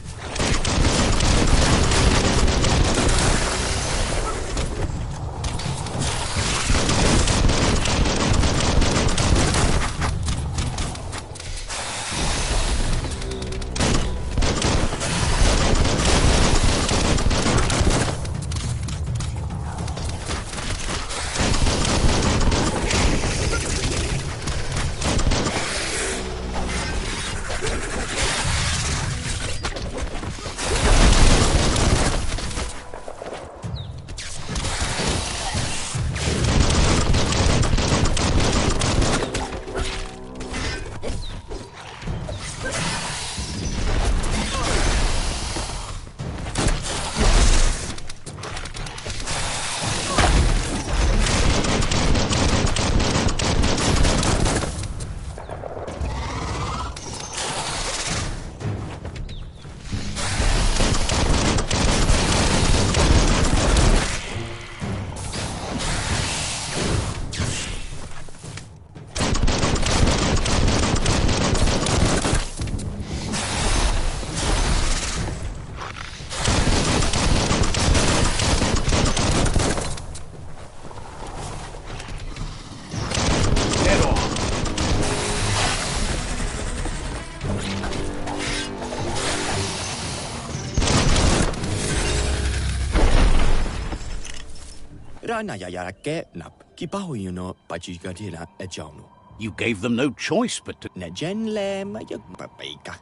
You gave them no choice but to...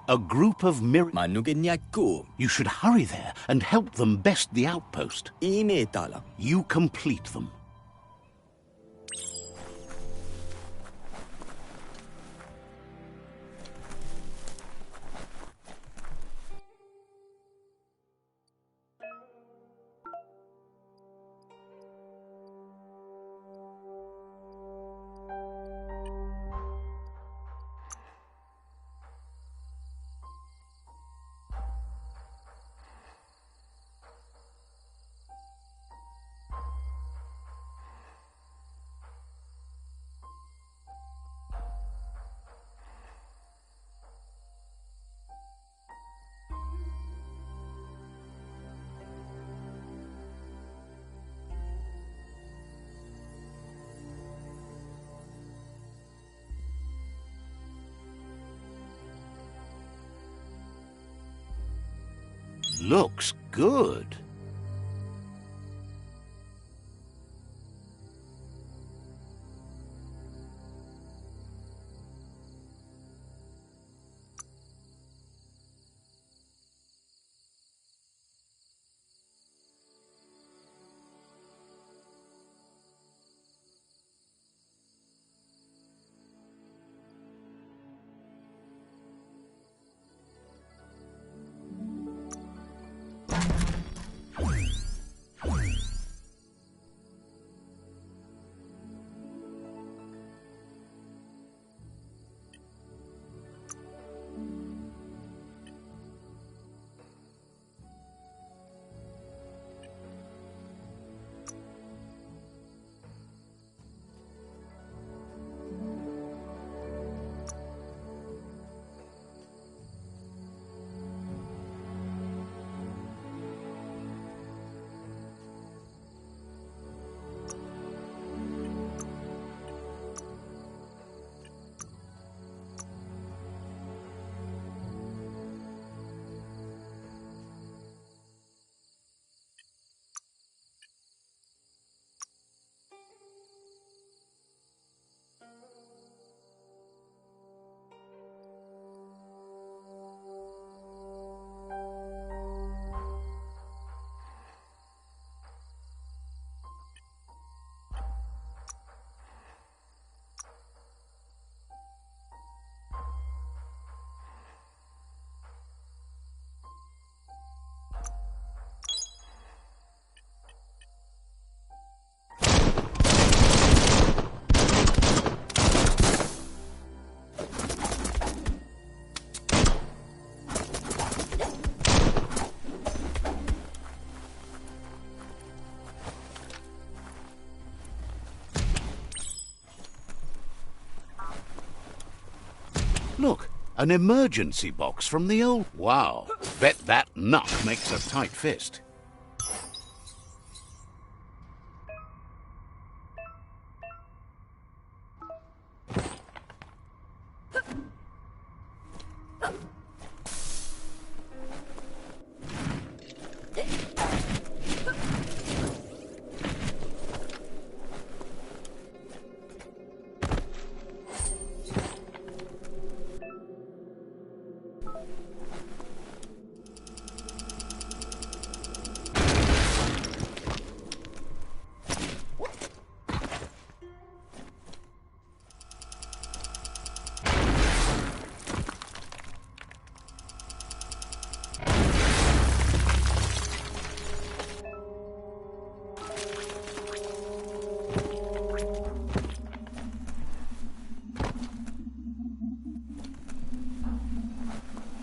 A group of You should hurry there and help them best the outpost. You complete them. Looks good. Look, an emergency box from the old... Wow, bet that nut makes a tight fist.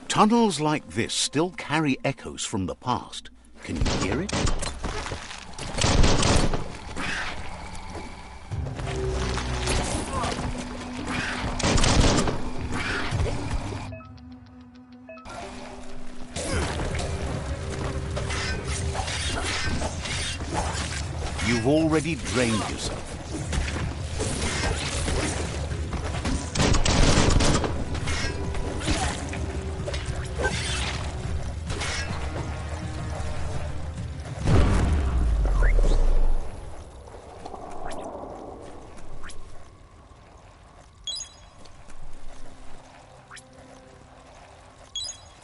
Tunnels like this still carry echoes from the past. Can you hear it? You've already drained yourself.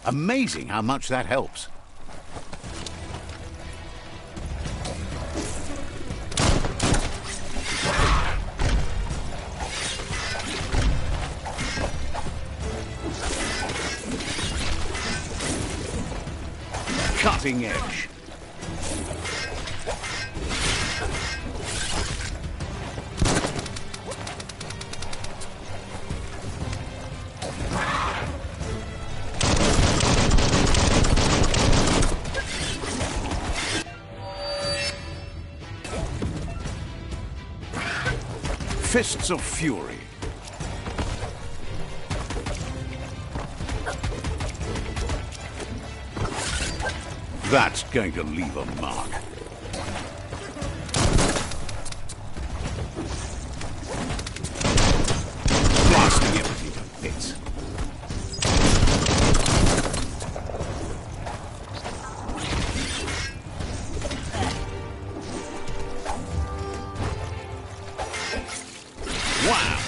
Amazing how much that helps. Cutting edge. Fists of fury. That's going to leave a mark. Blasting everything to bits. Wow!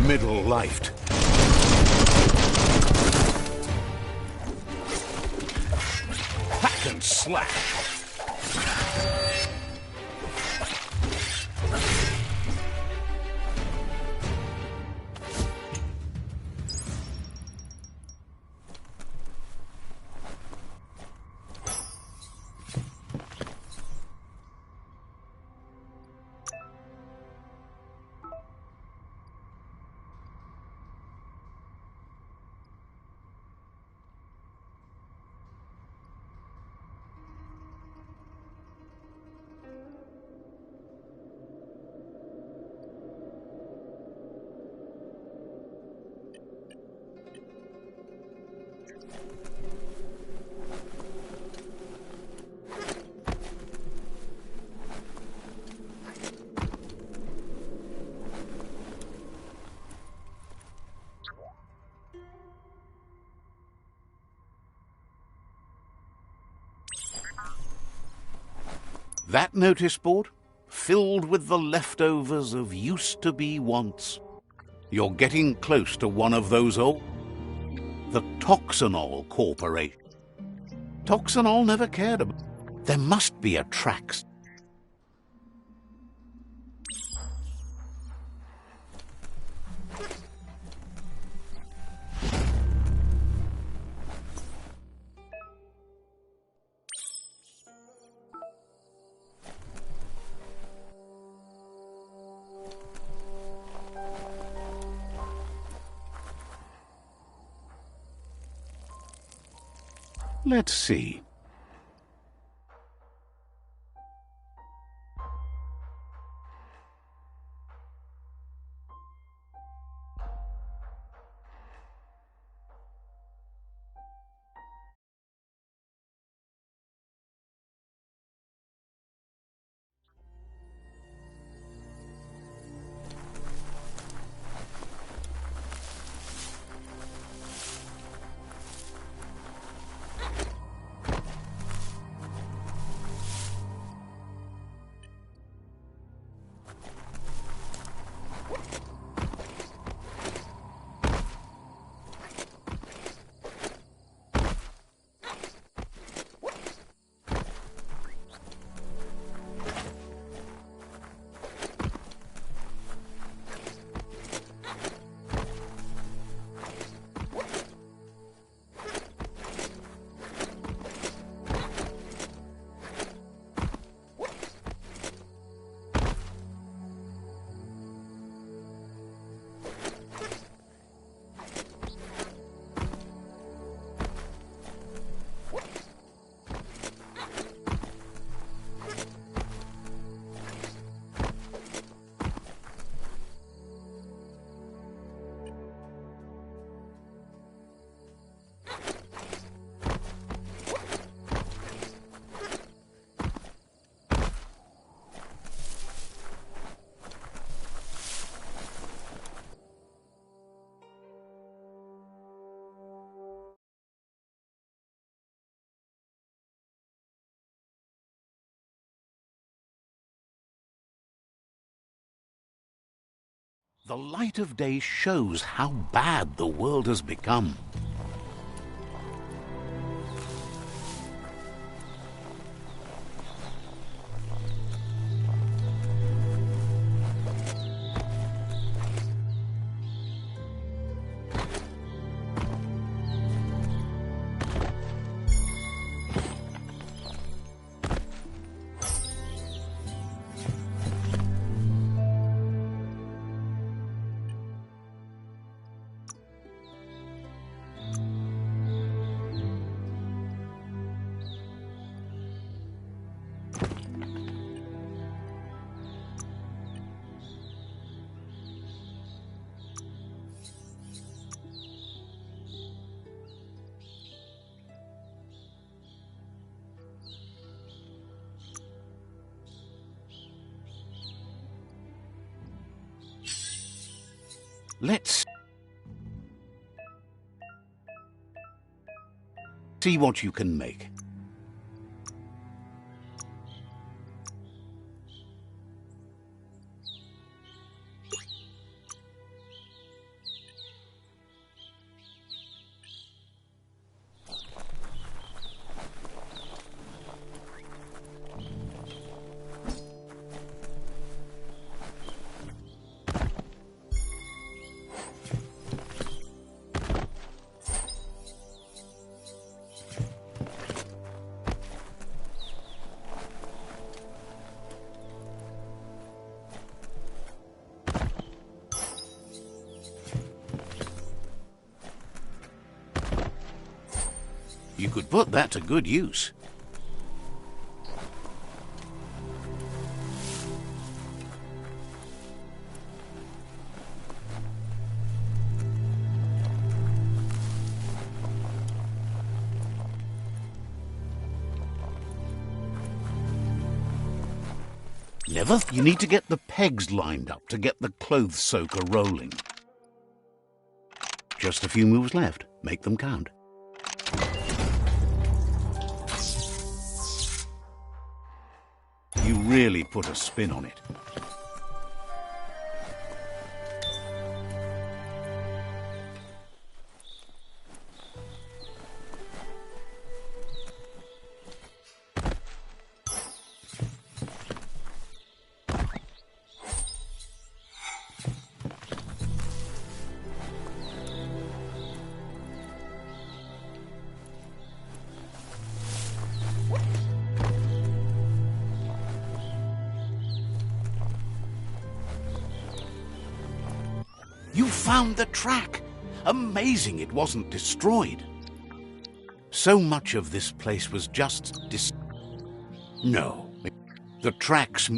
Middle-lifed. Hack and slash. That notice board, filled with the leftovers of used-to-be wants. You're getting close to one of those old... The Toxanol Corporation. Toxanol never cared about... There must be a track. Let's see. The light of day shows how bad the world has become. Let's see what you can make. You could put that to good use. Never, you need to get the pegs lined up to get the clothes soaker rolling. Just a few moves left. Make them count. You really put a spin on it. You found the track! Amazing it wasn't destroyed. So much of this place was just No. The tracks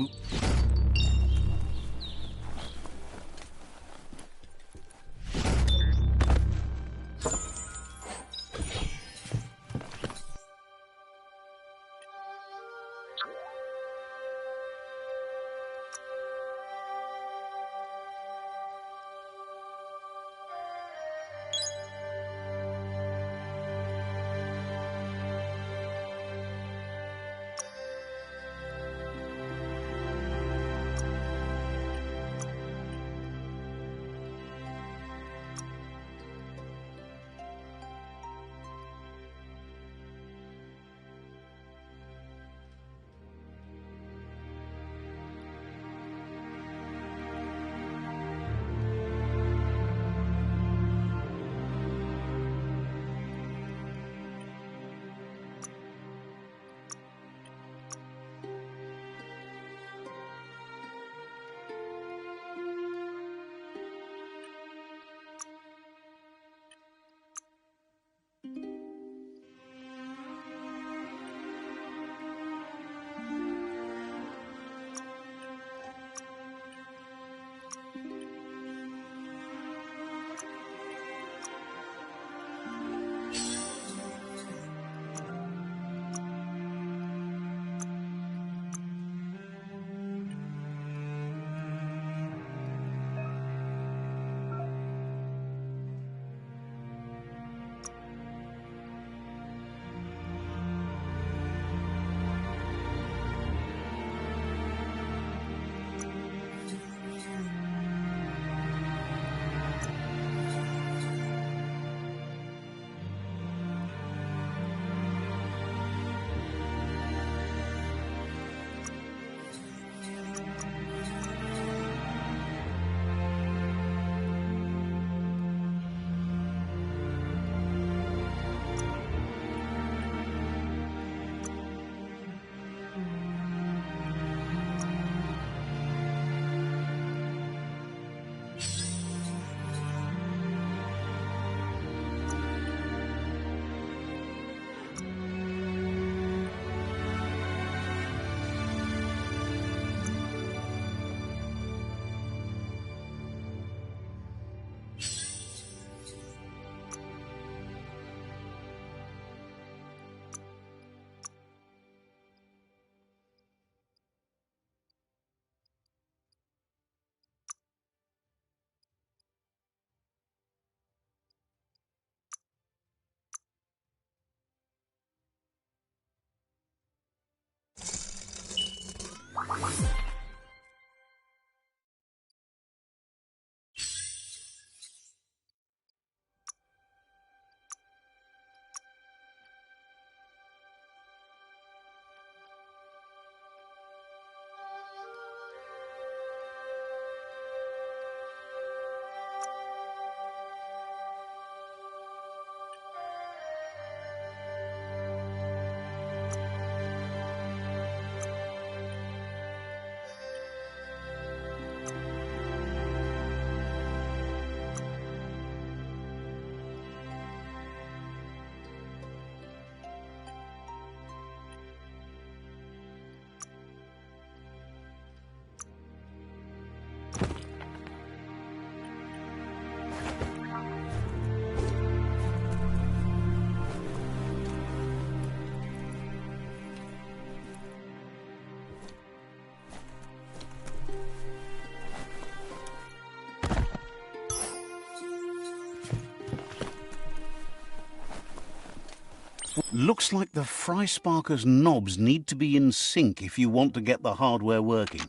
Looks like the Fry Sparker's knobs need to be in sync if you want to get the hardware working.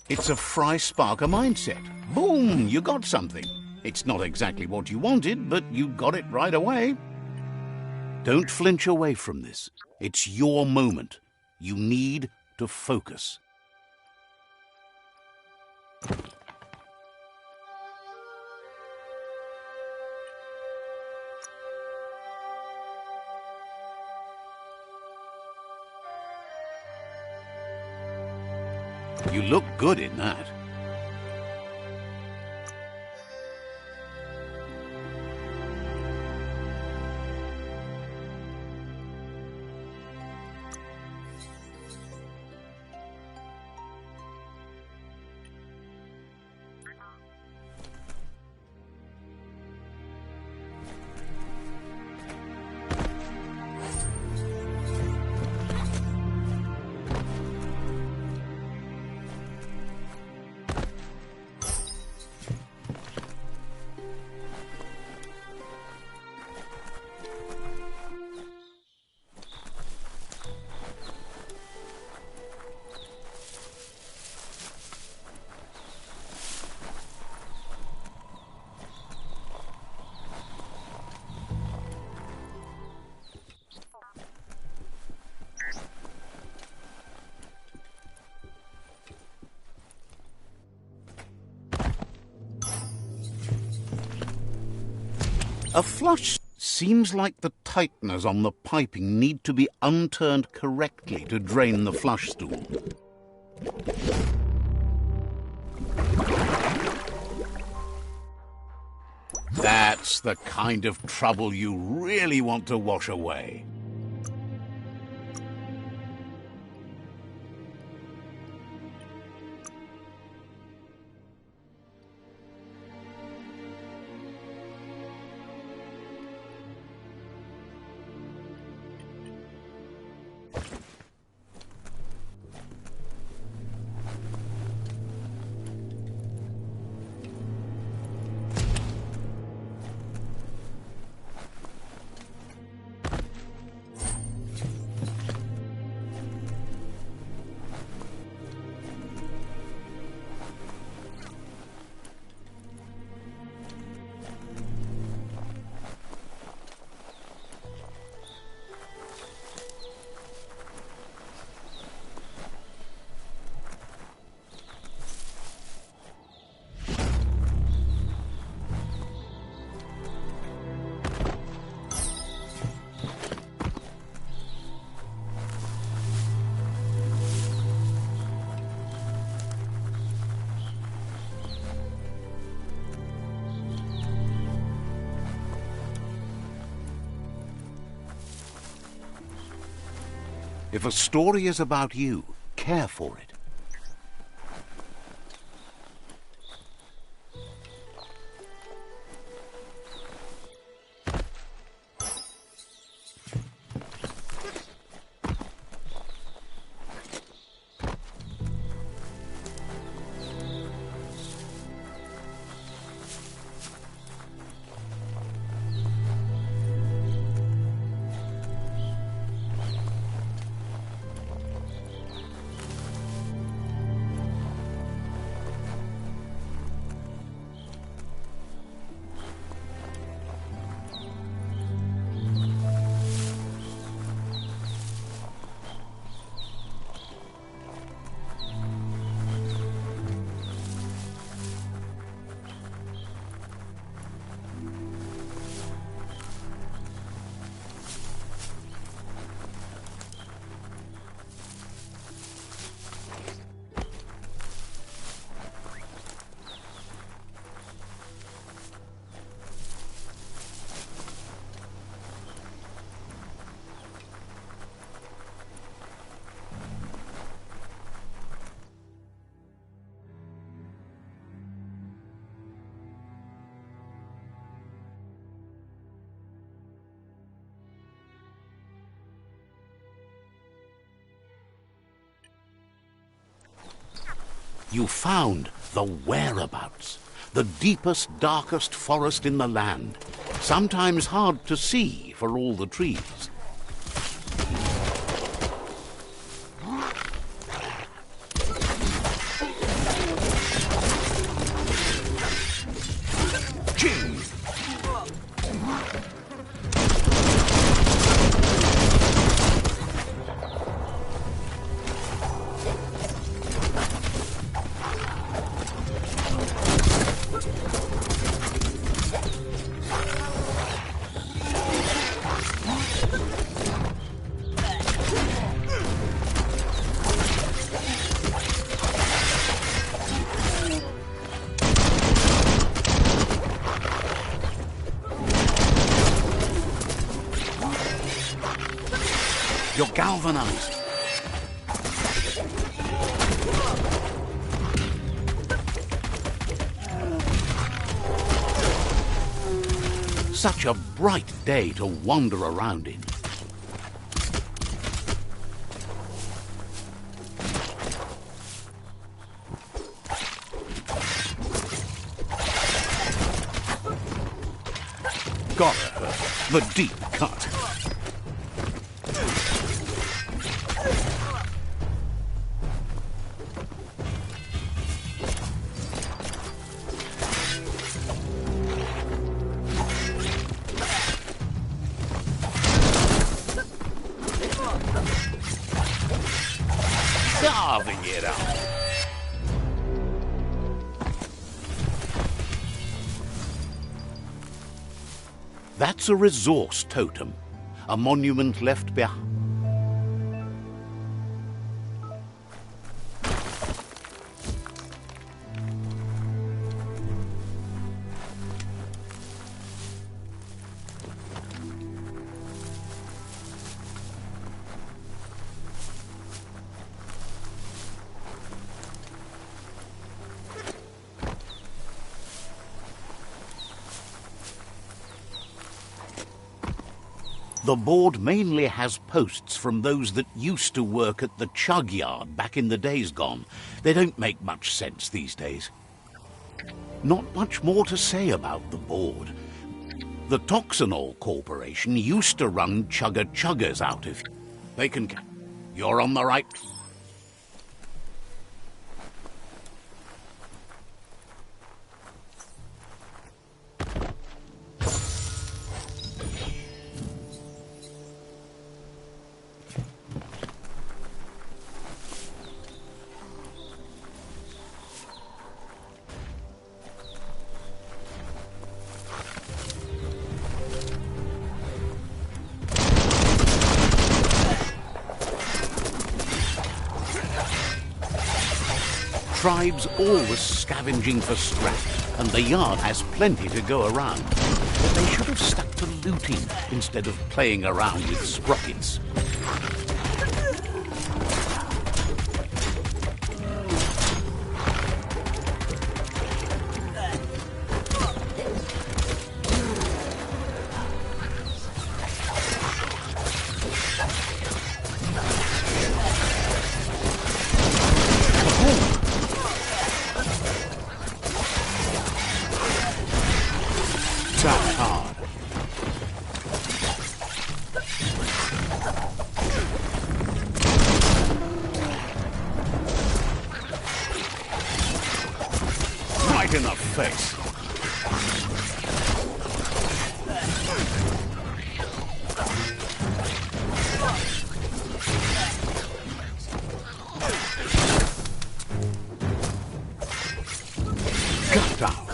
It's a Fry Sparker mindset. Boom! You got something. It's not exactly what you wanted, but you got it right away. Don't flinch away from this. It's your moment. You need to focus. You look good in that. A flush seems like the tighteners on the piping need to be unturned correctly to drain the flush stool. That's the kind of trouble you really want to wash away. If a story is about you, care for it. You found the whereabouts. The deepest, darkest forest in the land. Sometimes hard to see for all the trees. Ching! You're galvanized. Such a bright day to wander around in. Got her. The deep cut. Carving it out. That's a resource totem, a monument left behind. The board mainly has posts from those that used to work at the chug yard back in the days gone. They don't make much sense these days. Not much more to say about the board. The Toxanol Corporation used to run chugger-chuggers out of... They can... You're on the right... Tribes always scavenging for scrap, and the yard has plenty to go around. But they should have stuck to looting instead of playing around with sprockets. Hard. Right in the face. Cut out.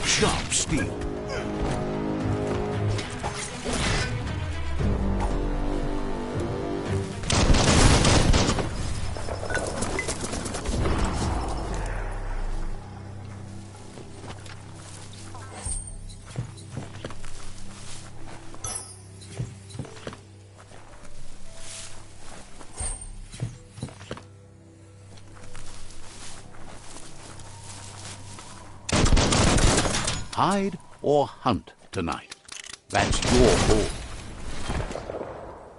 Sharp steel. Hide or hunt tonight? That's your call.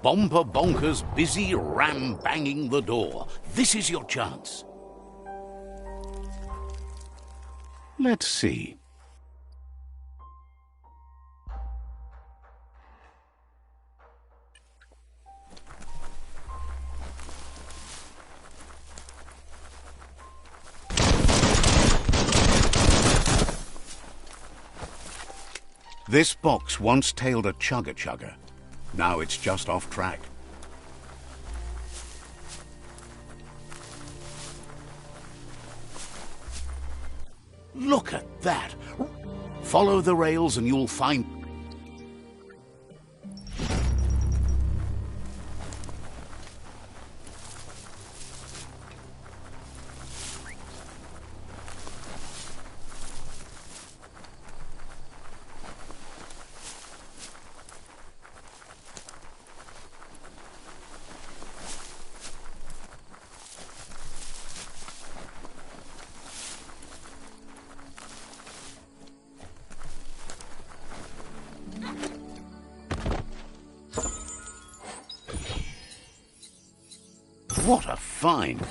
Bomper Bonker's busy ram-banging the door. This is your chance. Let's see. This box once tailed a chugger-chugger. Now it's just off track. Look at that! Follow the rails and you'll find... What a find!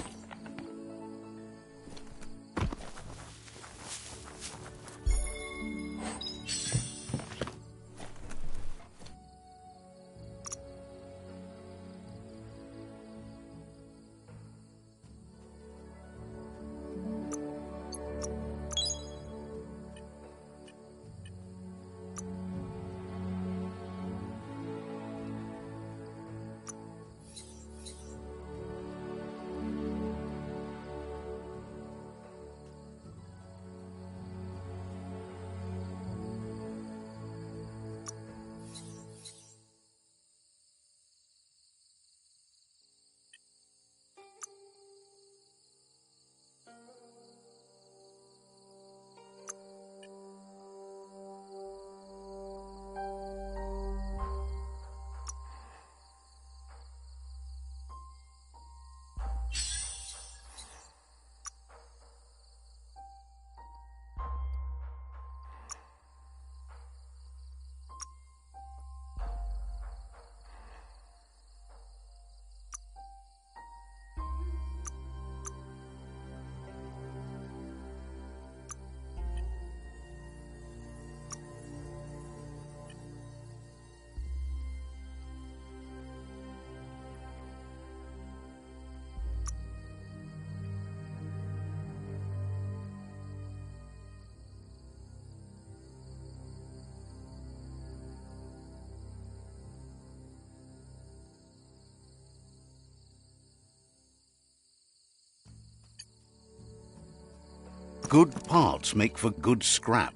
Good parts make for good scrap.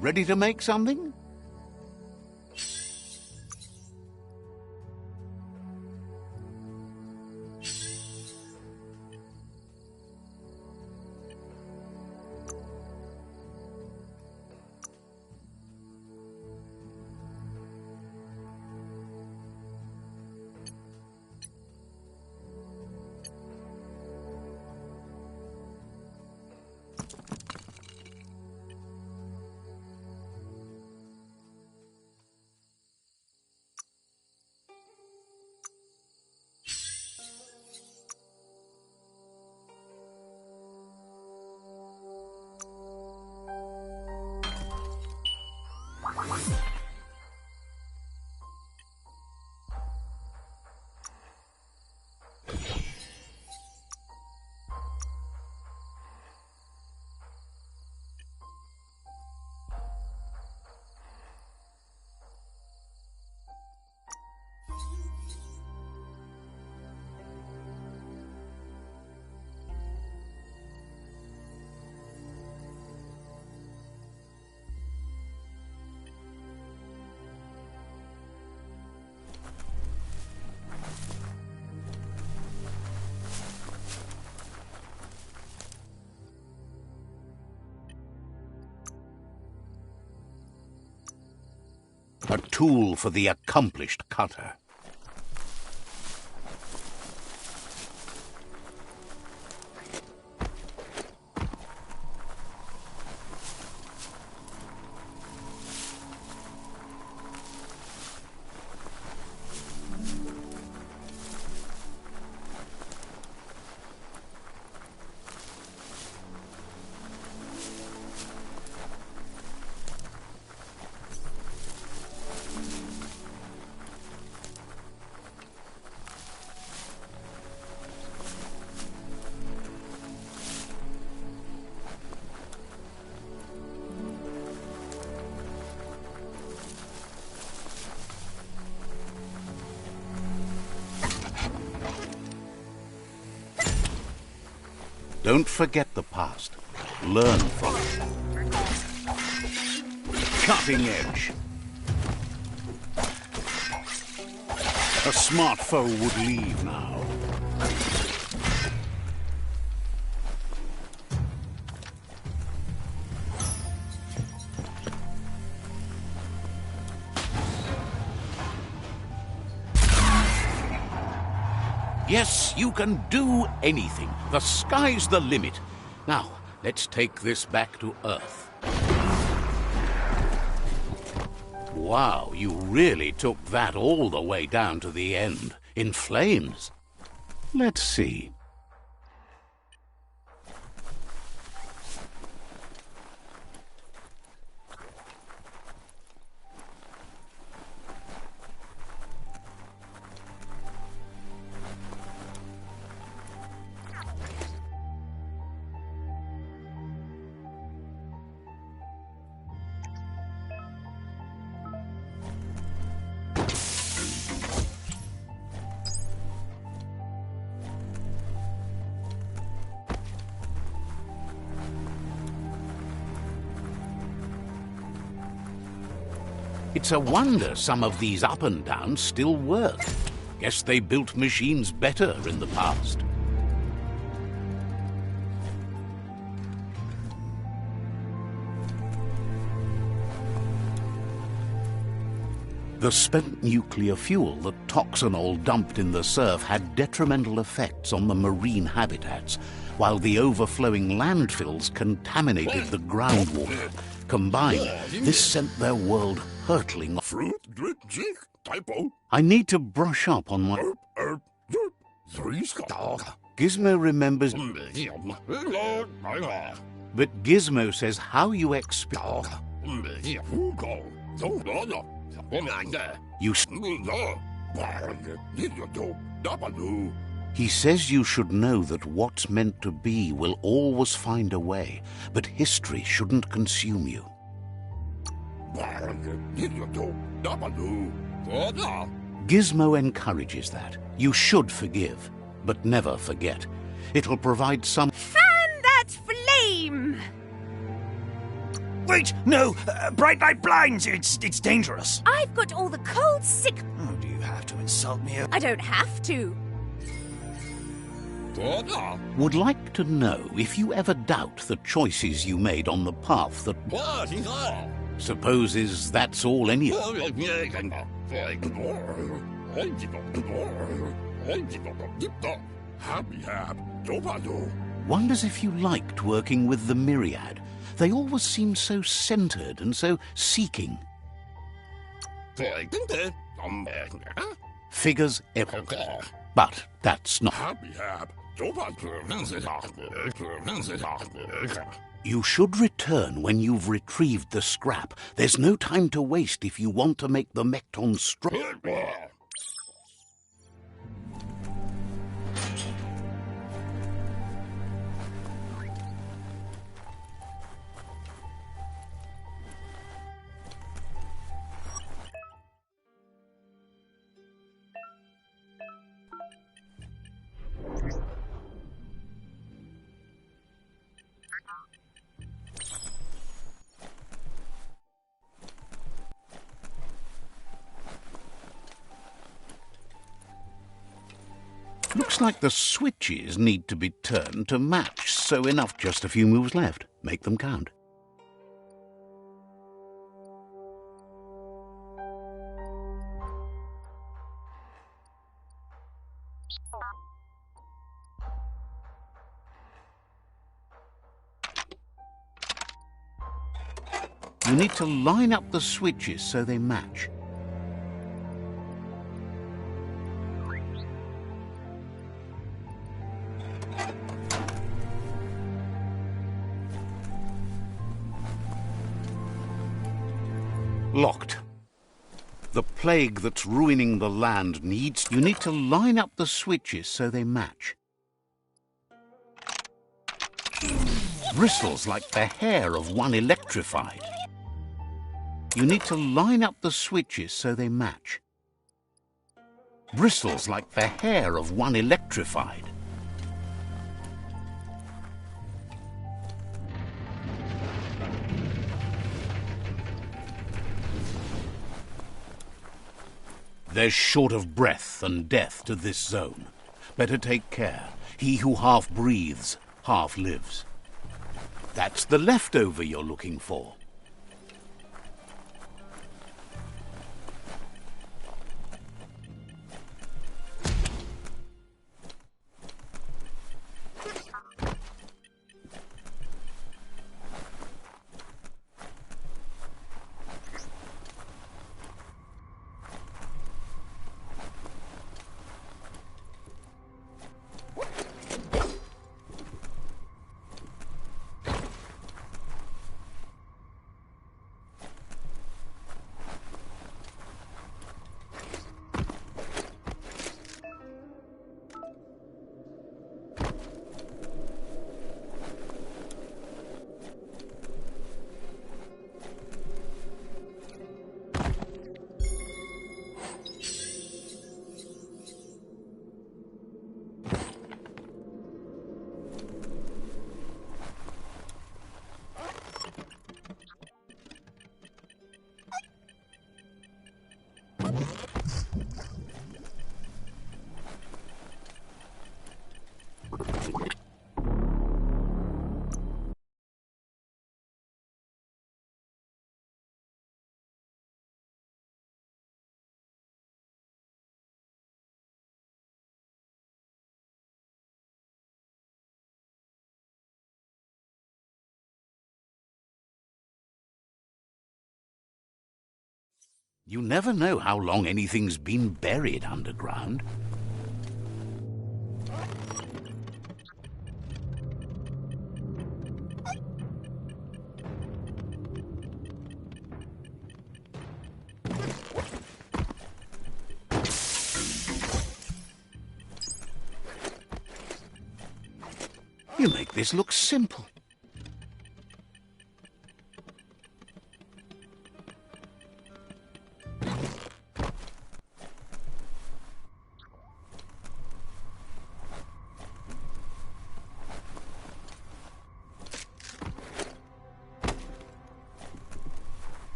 Ready to make something? A tool for the accomplished cutter. Don't forget the past. Learn from it. Cutting edge. A smart foe would leave now. Yes, you can do anything. The sky's the limit. Now, let's take this back to Earth. Wow, you really took that all the way down to the end, in flames. Let's see. It's a wonder some of these up and downs still work. Guess they built machines better in the past. The spent nuclear fuel that Toxanol dumped in the surf had detrimental effects on the marine habitats, while the overflowing landfills contaminated the groundwater. Combined, this sent their world hurtling. I need to brush up on my... Gizmo remembers... But Gizmo says how you expect... He says you should know that what's meant to be will always find a way, but history shouldn't consume you. Gizmo encourages that. You should forgive, but never forget. It'll provide some... Fan that flame! Wait, no! Bright light blinds! It's dangerous. I've got all the cold sick... Oh, do you have to insult me? I don't have to. Would like to know if you ever doubt the choices you made on the path that supposes that's all any of. Wonders if you liked working with the Myriad. They always seem so centered and so seeking. Figures everywhere. But that's not... You should return when you've retrieved the scrap. There's no time to waste if you want to make the Mekton strong. Looks like the switches need to be turned to match, so enough, just a few moves left. Make them count. You need to line up the switches so they match. Locked. The plague that's ruining the land needs... You need to line up the switches so they match. Bristles like the hair of one electrified. You need to line up the switches so they match. Bristles like the hair of one electrified. There's short of breath and death to this zone. Better take care. He who half breathes, half lives. That's the leftover you're looking for. You never know how long anything's been buried underground. You make this look simple.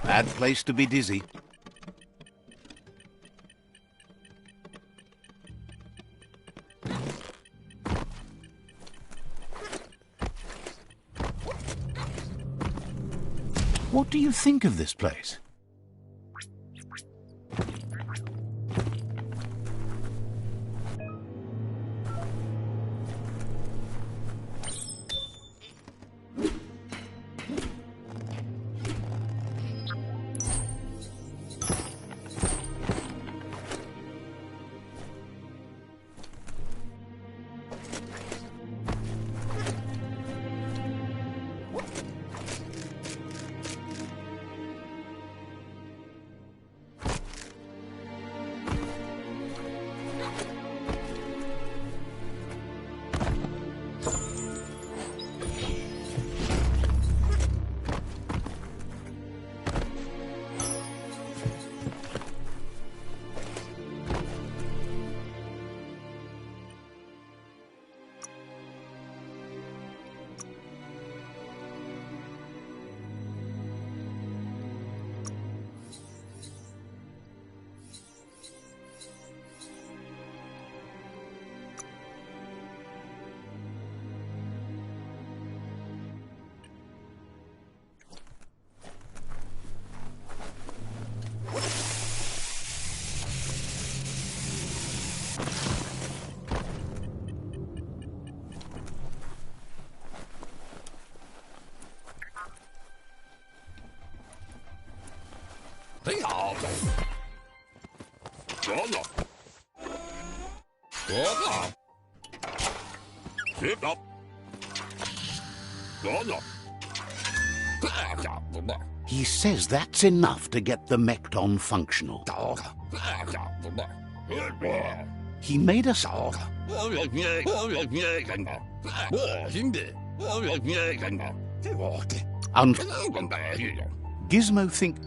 Bad place to be dizzy. What do you think of this place? He says that's enough to get the Mekton functional. He made us... Gizmo think...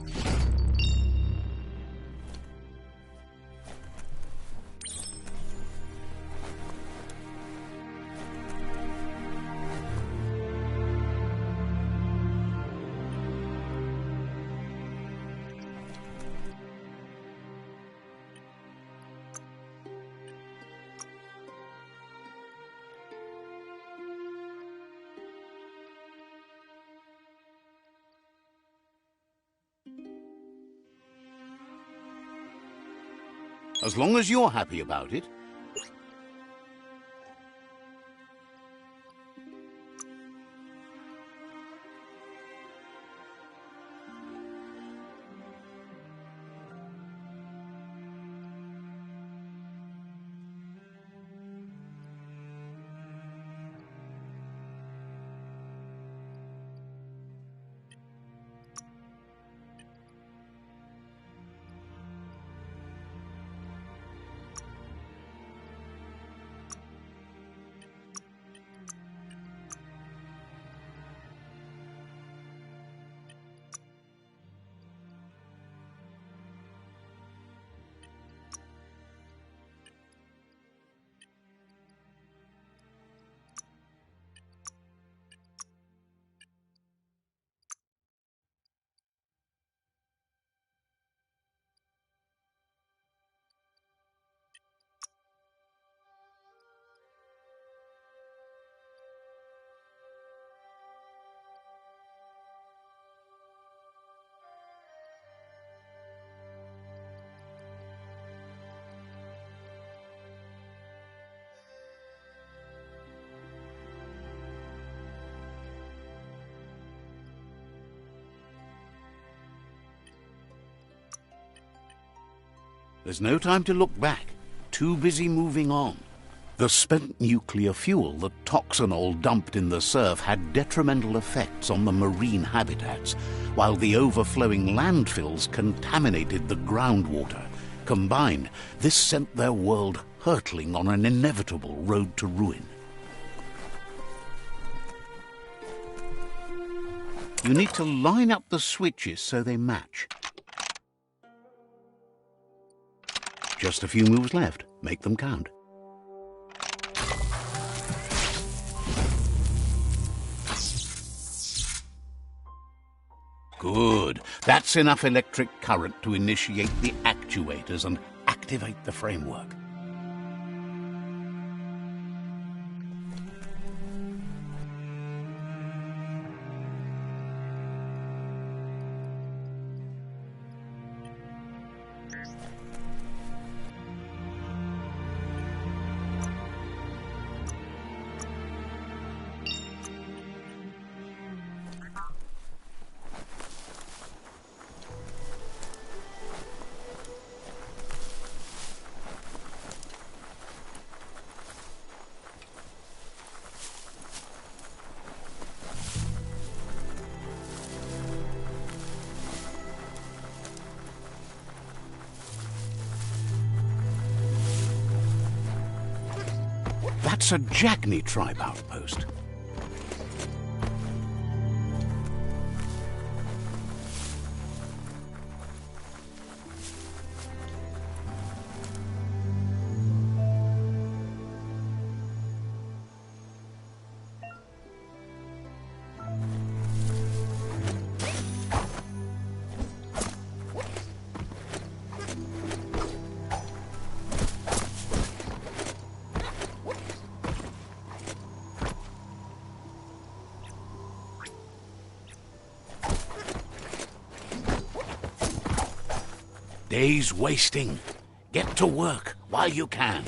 As long as you're happy about it. There's no time to look back. Too busy moving on. The spent nuclear fuel that Toxanol dumped in the surf had detrimental effects on the marine habitats, while the overflowing landfills contaminated the groundwater. Combined, this sent their world hurtling on an inevitable road to ruin. You need to line up the switches so they match. Just a few moves left. Make them count. Good. That's enough electric current to initiate the actuators and activate the framework. That's a Jagni tribe outpost. Days wasting. Get to work while you can.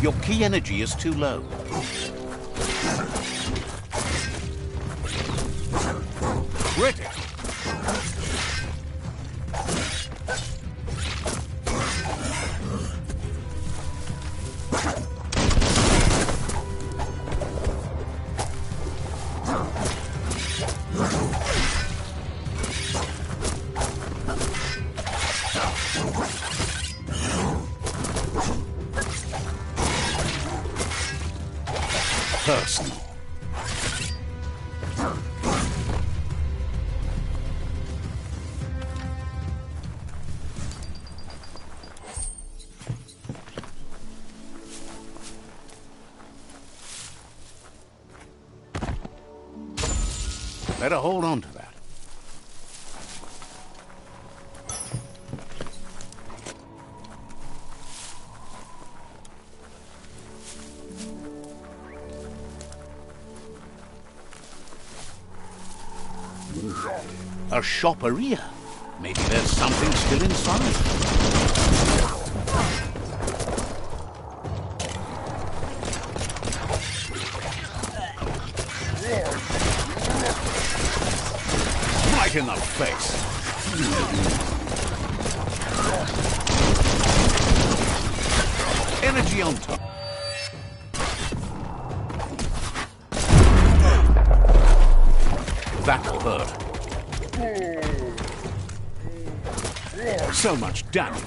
Your key energy is too low. Critical. Personal. Better hold on to that. A shopperia. Maybe there's something still inside. Right in the face. Energy on top. That'll hurt. So much damage.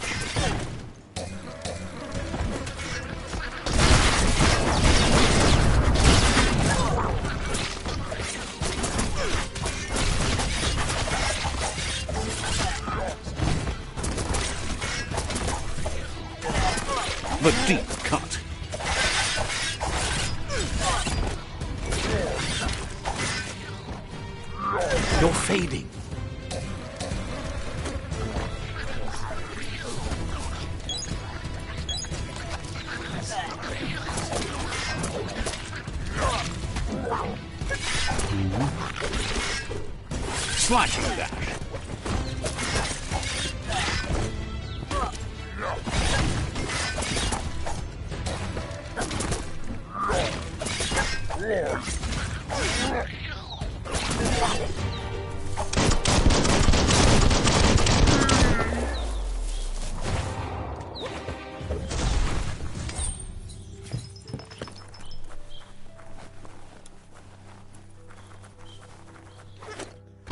The deep cut. You're fading. Slashing dash.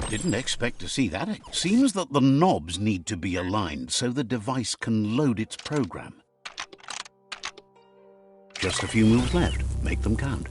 Didn't expect to see that. It seems that the knobs need to be aligned so the device can load its program. Just a few moves left. Make them count.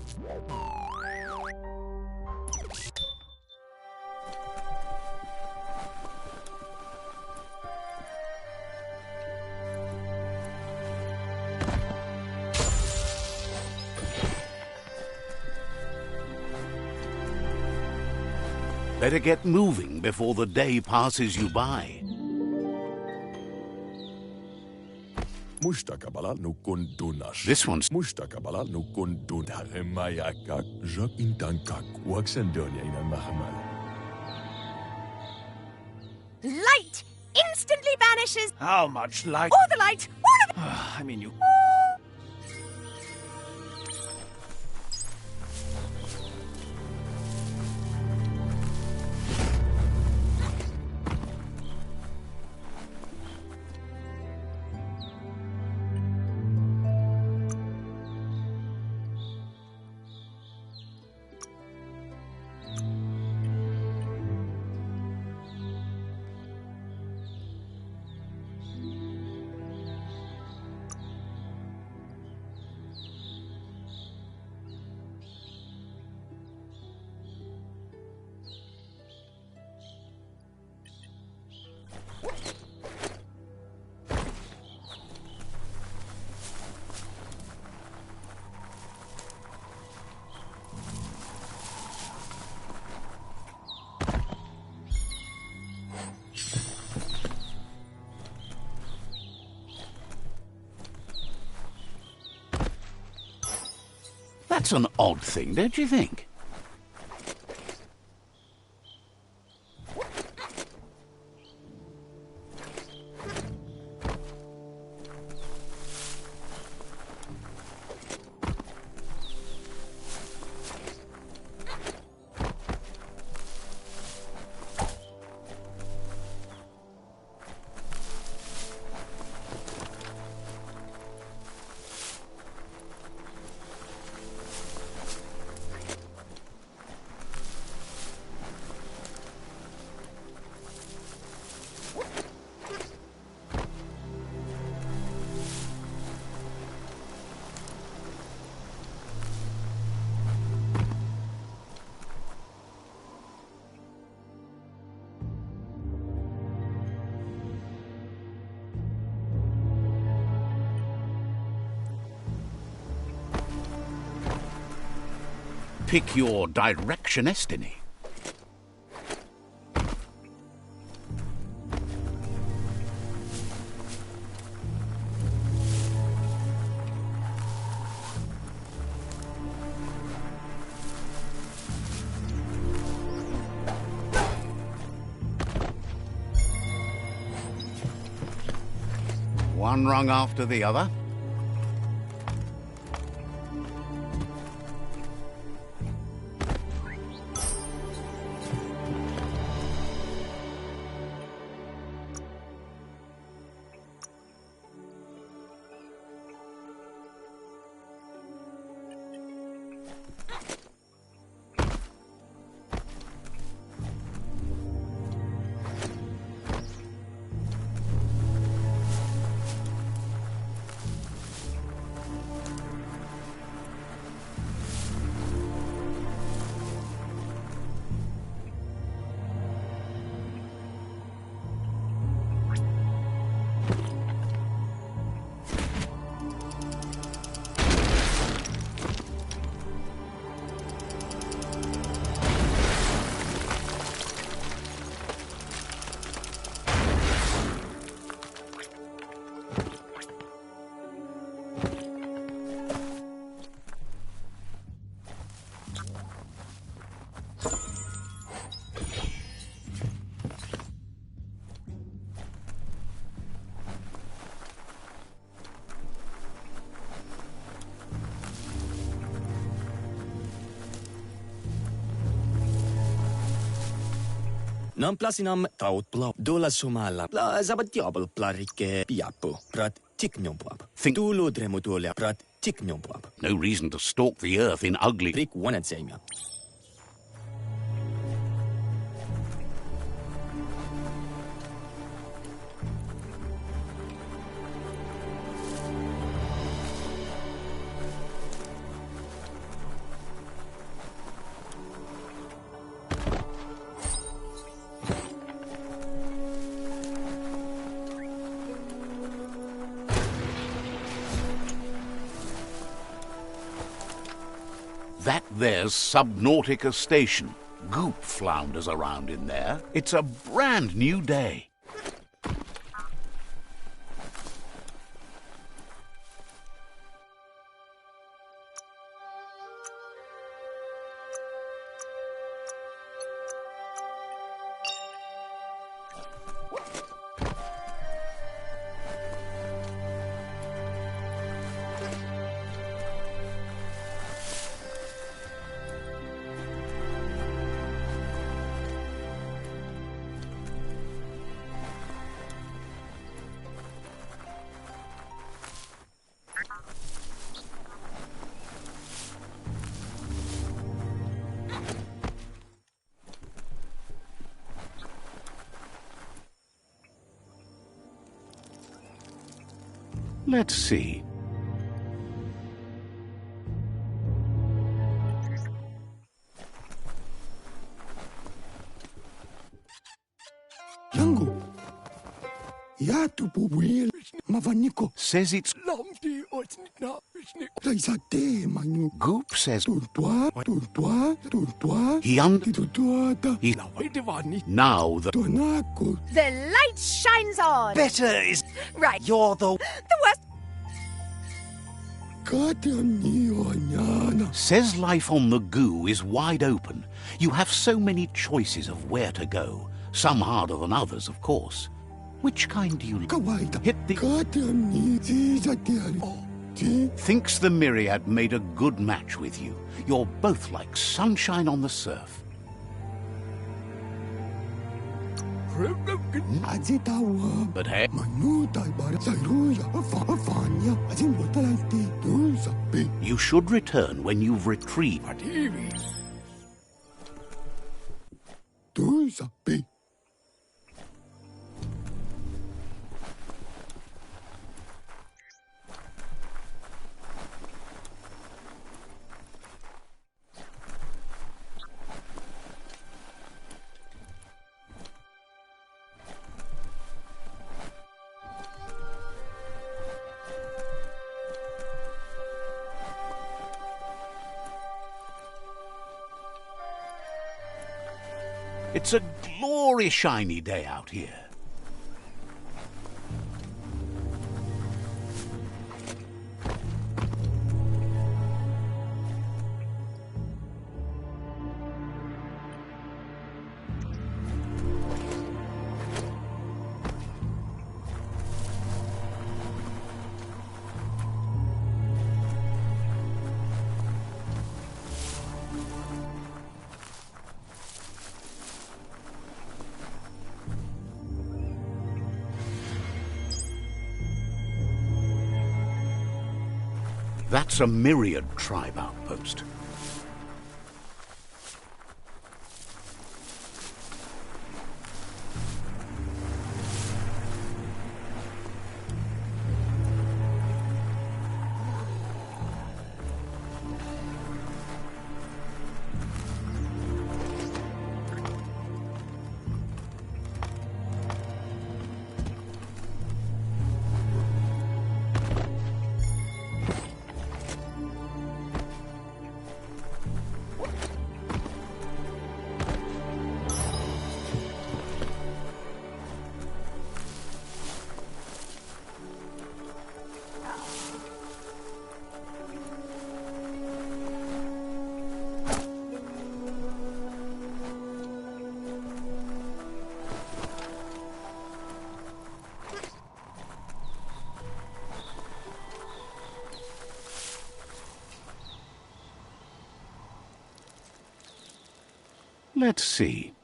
Better get moving before the day passes you by. This one's... Light instantly vanishes. How much light? All the light. All of it. I mean, you... That's an odd thing, don't you think? Pick your direction, Destiny. One rung after the other. Nam plasinam taut bla dola somala la zabatiabel plarike piapo prat tiknyompap. Think- Tulo dremotolia prat tiknyompap. No reason to stalk the earth in ugly... Rick wanetsemia. That there's Subnautica Station. Goop flounders around in there. It's a brand new day. Let's see. Yango. Ya tu pubuil. Mavaniko. Says it's... Lamdi otna. Laisate manu. Goop says... Tuntua. He He... Now the... Tonako. The light shines on. Better is... Right. You're the... The worst. Says life on the goo is wide open. You have so many choices of where to go. Some harder than others, of course. Which kind do you hit the... Thinks the Myriad made a good match with you. You're both like sunshine on the surf. But hey, you should return when you've retrieved. It's a glorious shiny day out here. That's a myriad tribe outpost. Let's see.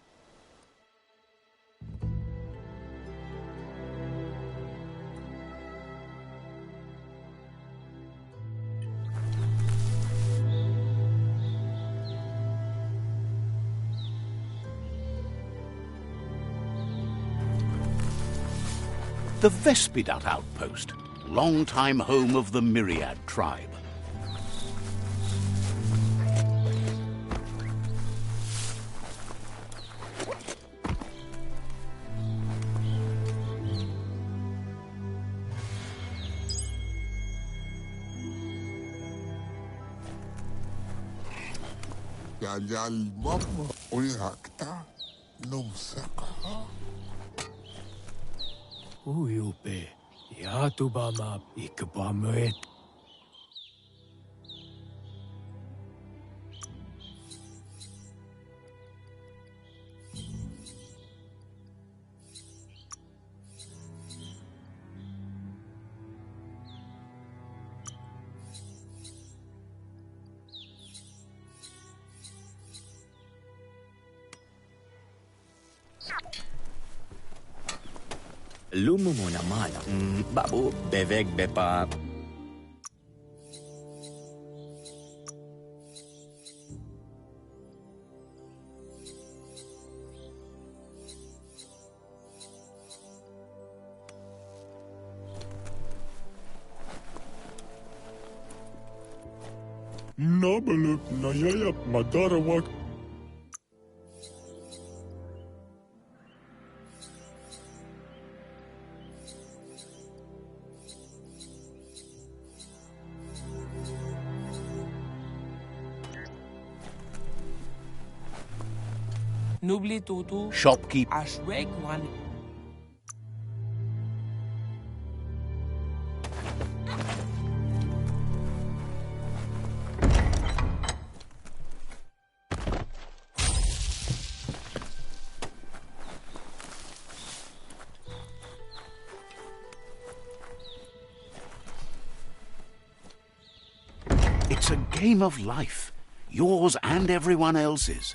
The Vespidat outpost, long-time home of the Myriad tribe. Yal mama oyakta no saka. Uyupe, yatubama ikbamet. Lumu muna mana. Babu, beveg bepa. Nabaluk nayayap madarawak. Nubli tutu. Shopkeep. Ashweg one. It's a game of life, yours and everyone else's.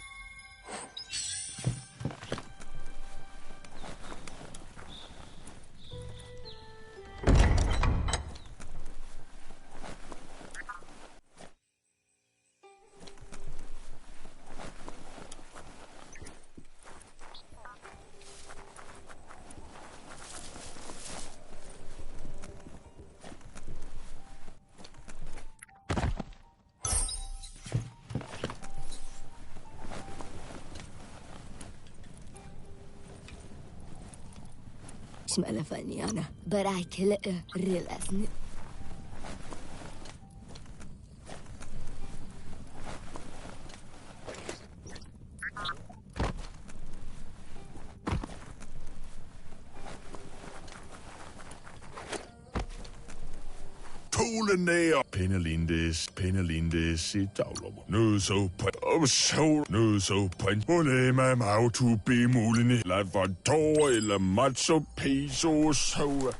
But I kill it real as poolen der. Penelindes i daglomo. Nød så print. Olema mau to be mulene. Lad for tår eller matso peso så.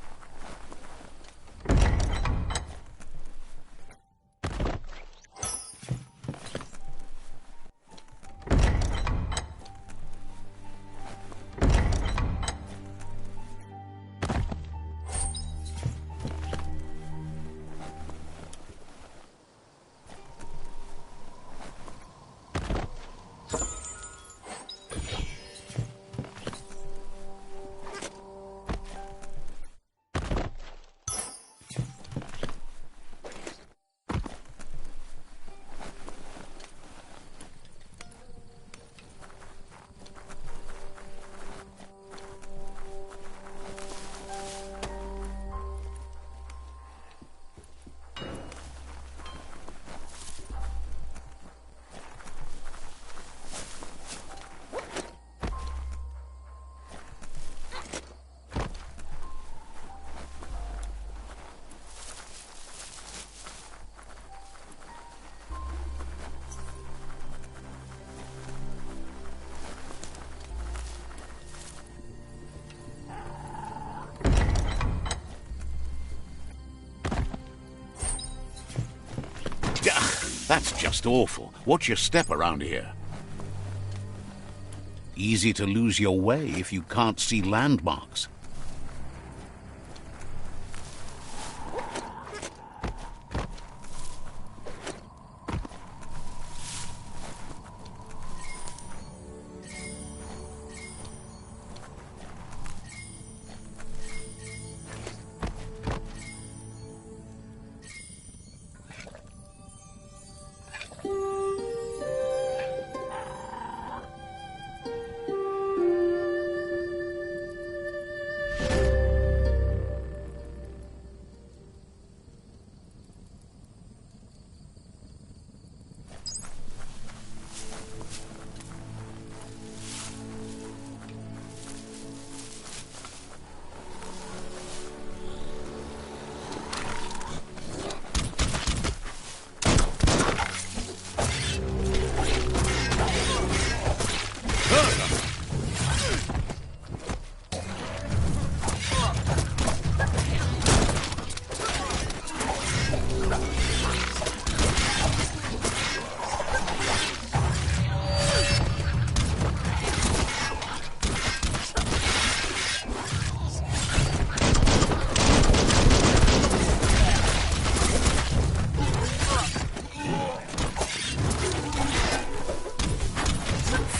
That's just awful. Watch your step around here. Easy to lose your way if you can't see landmarks.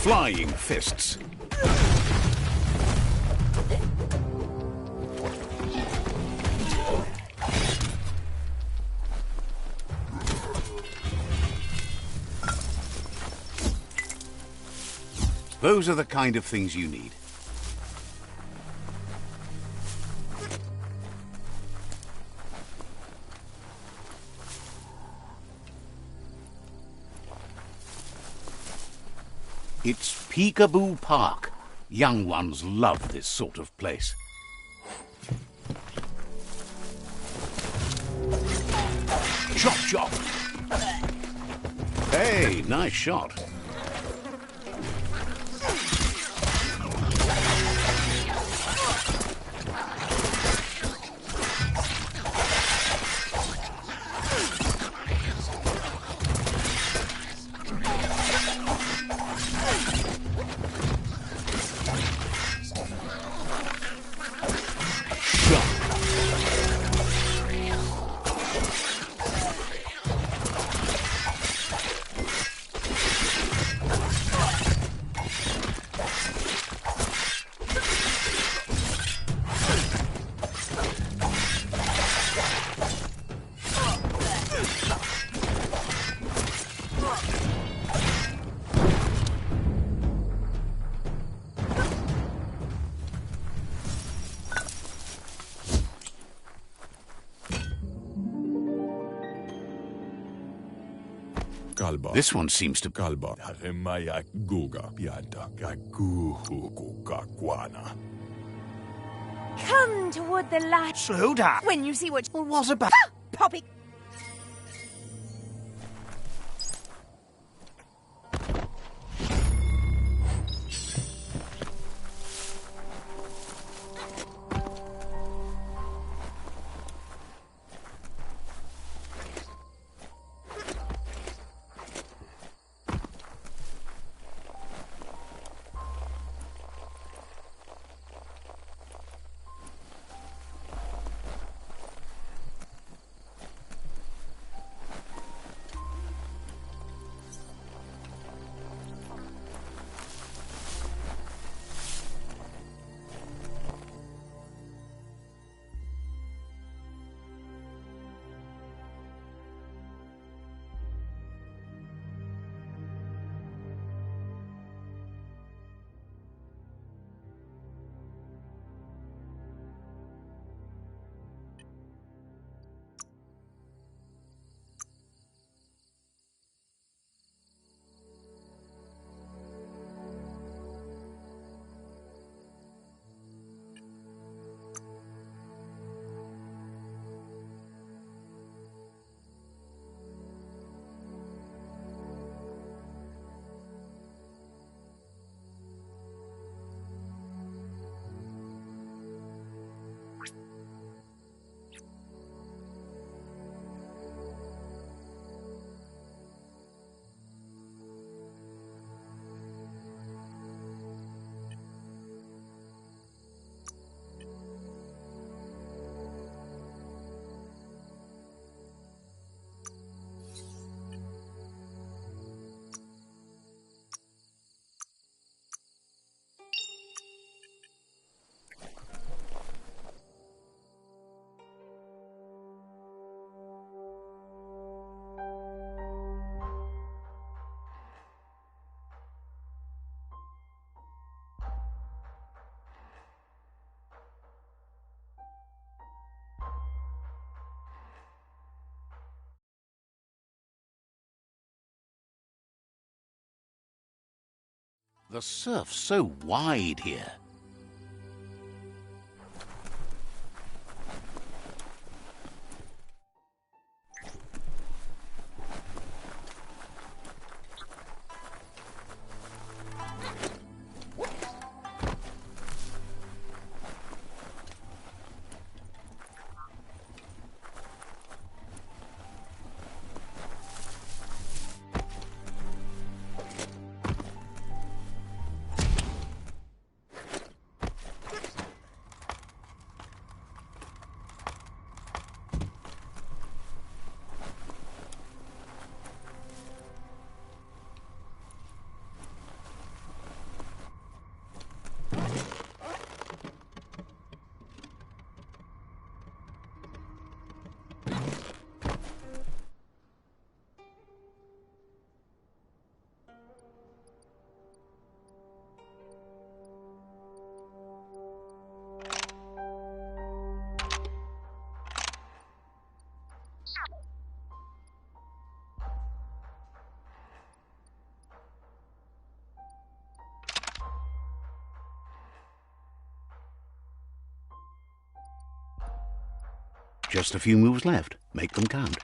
Flying fists. Those are the kind of things you need. It's Peekaboo Park. Young ones love this sort of place. Chop, chop. Hey, nice shot. This one seems to... Come toward the light. Slow down. When you see what... Well, what about... Poppy. The surf's so wide here. Just a few moves left. Make them count.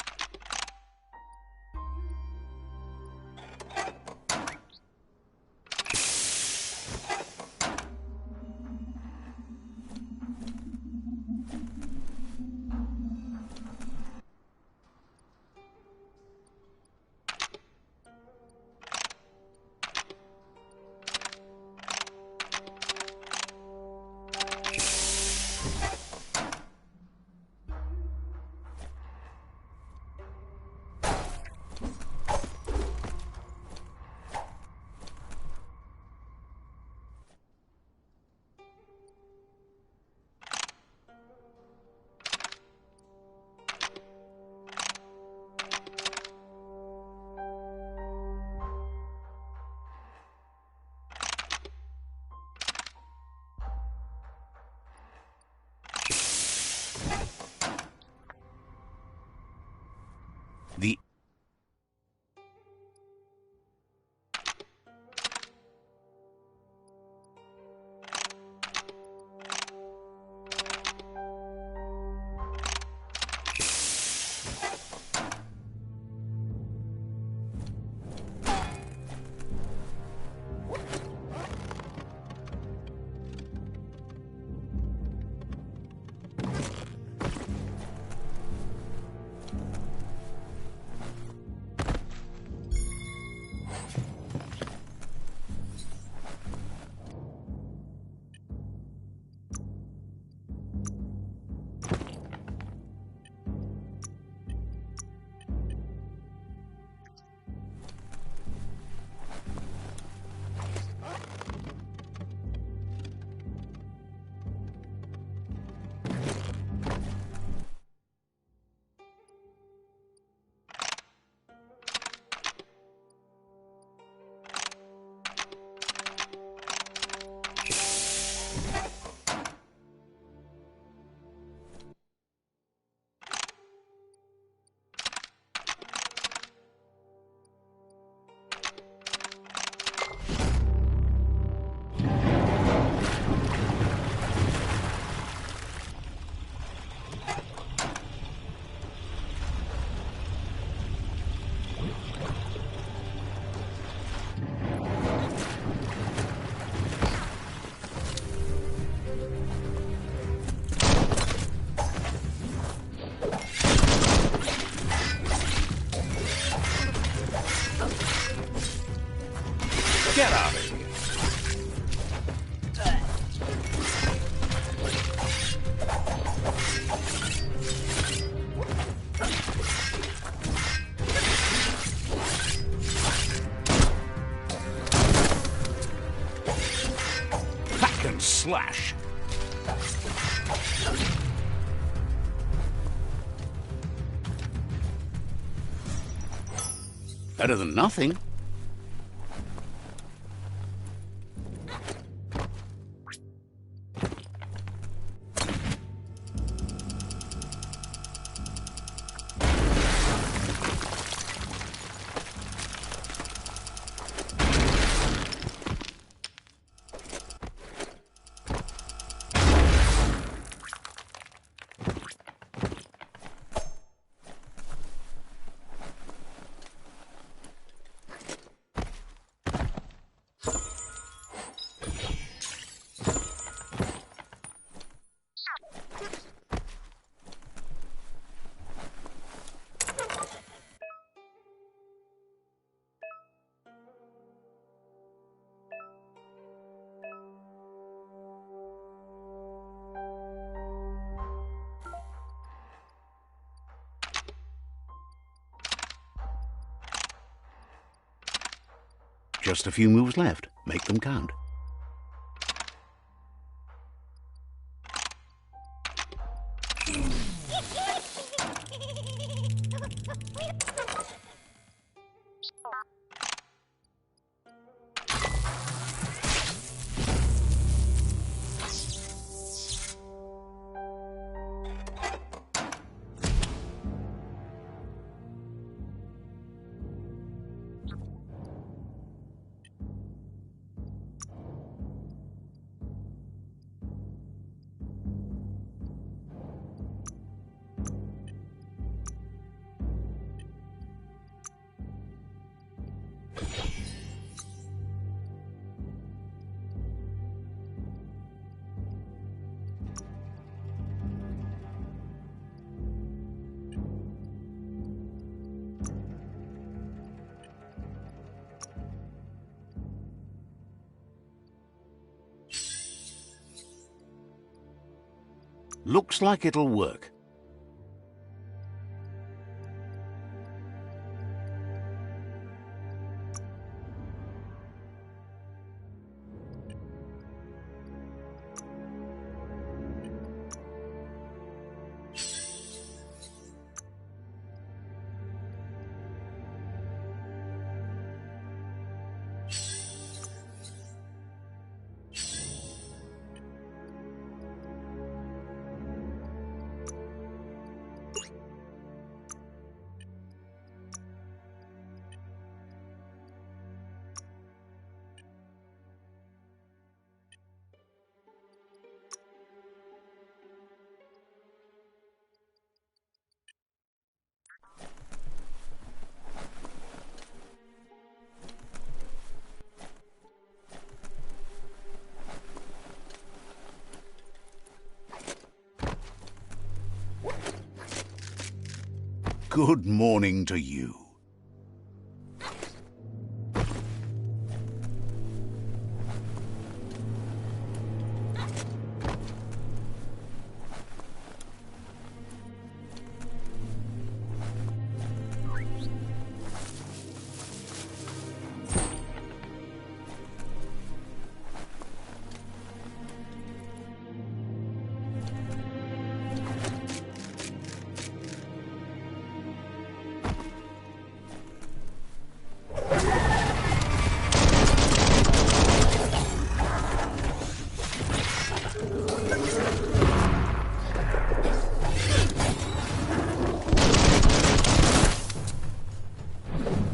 The slash. Better than nothing. Just a few moves left. Make them count. Looks like it'll work. Good morning to you.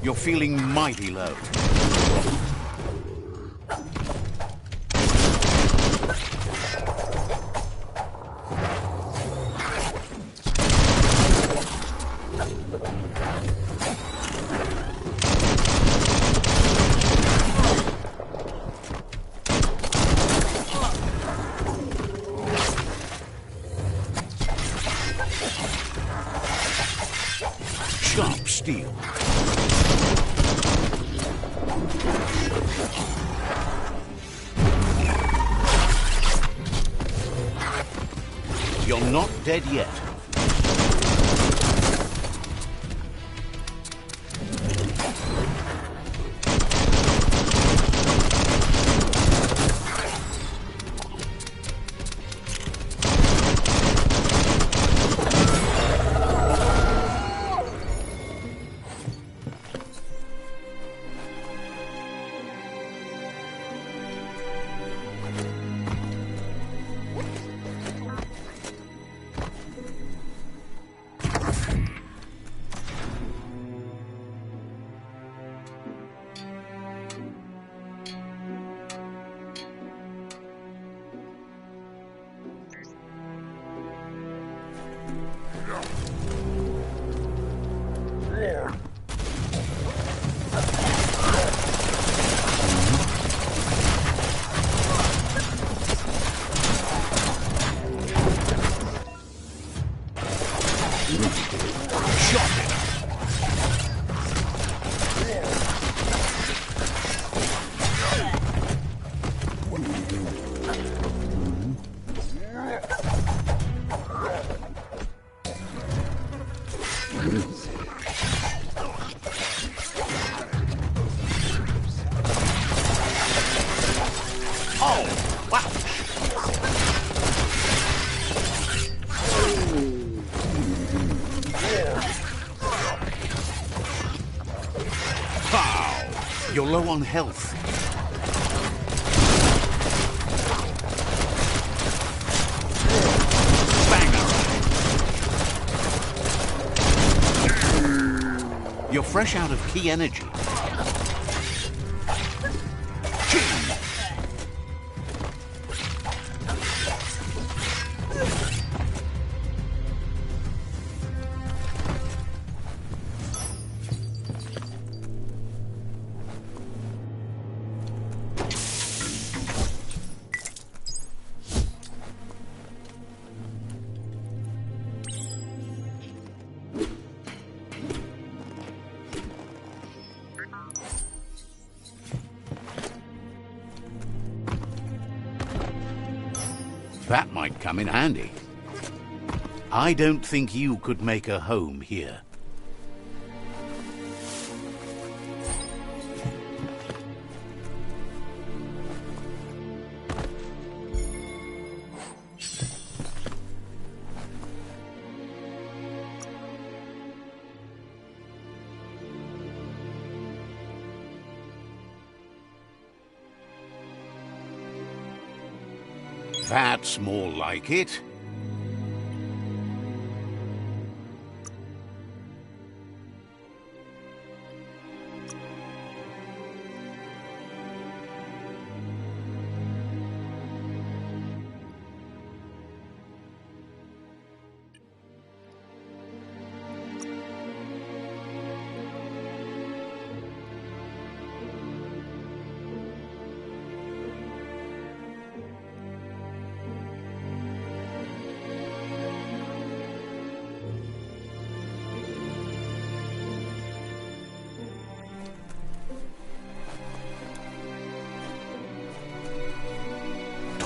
You're feeling mighty low. Sharp steel. You're not dead yet. You're low on health. Banger. You're fresh out of key energy. That might come in handy. I don't think you could make a home here. That's more like it.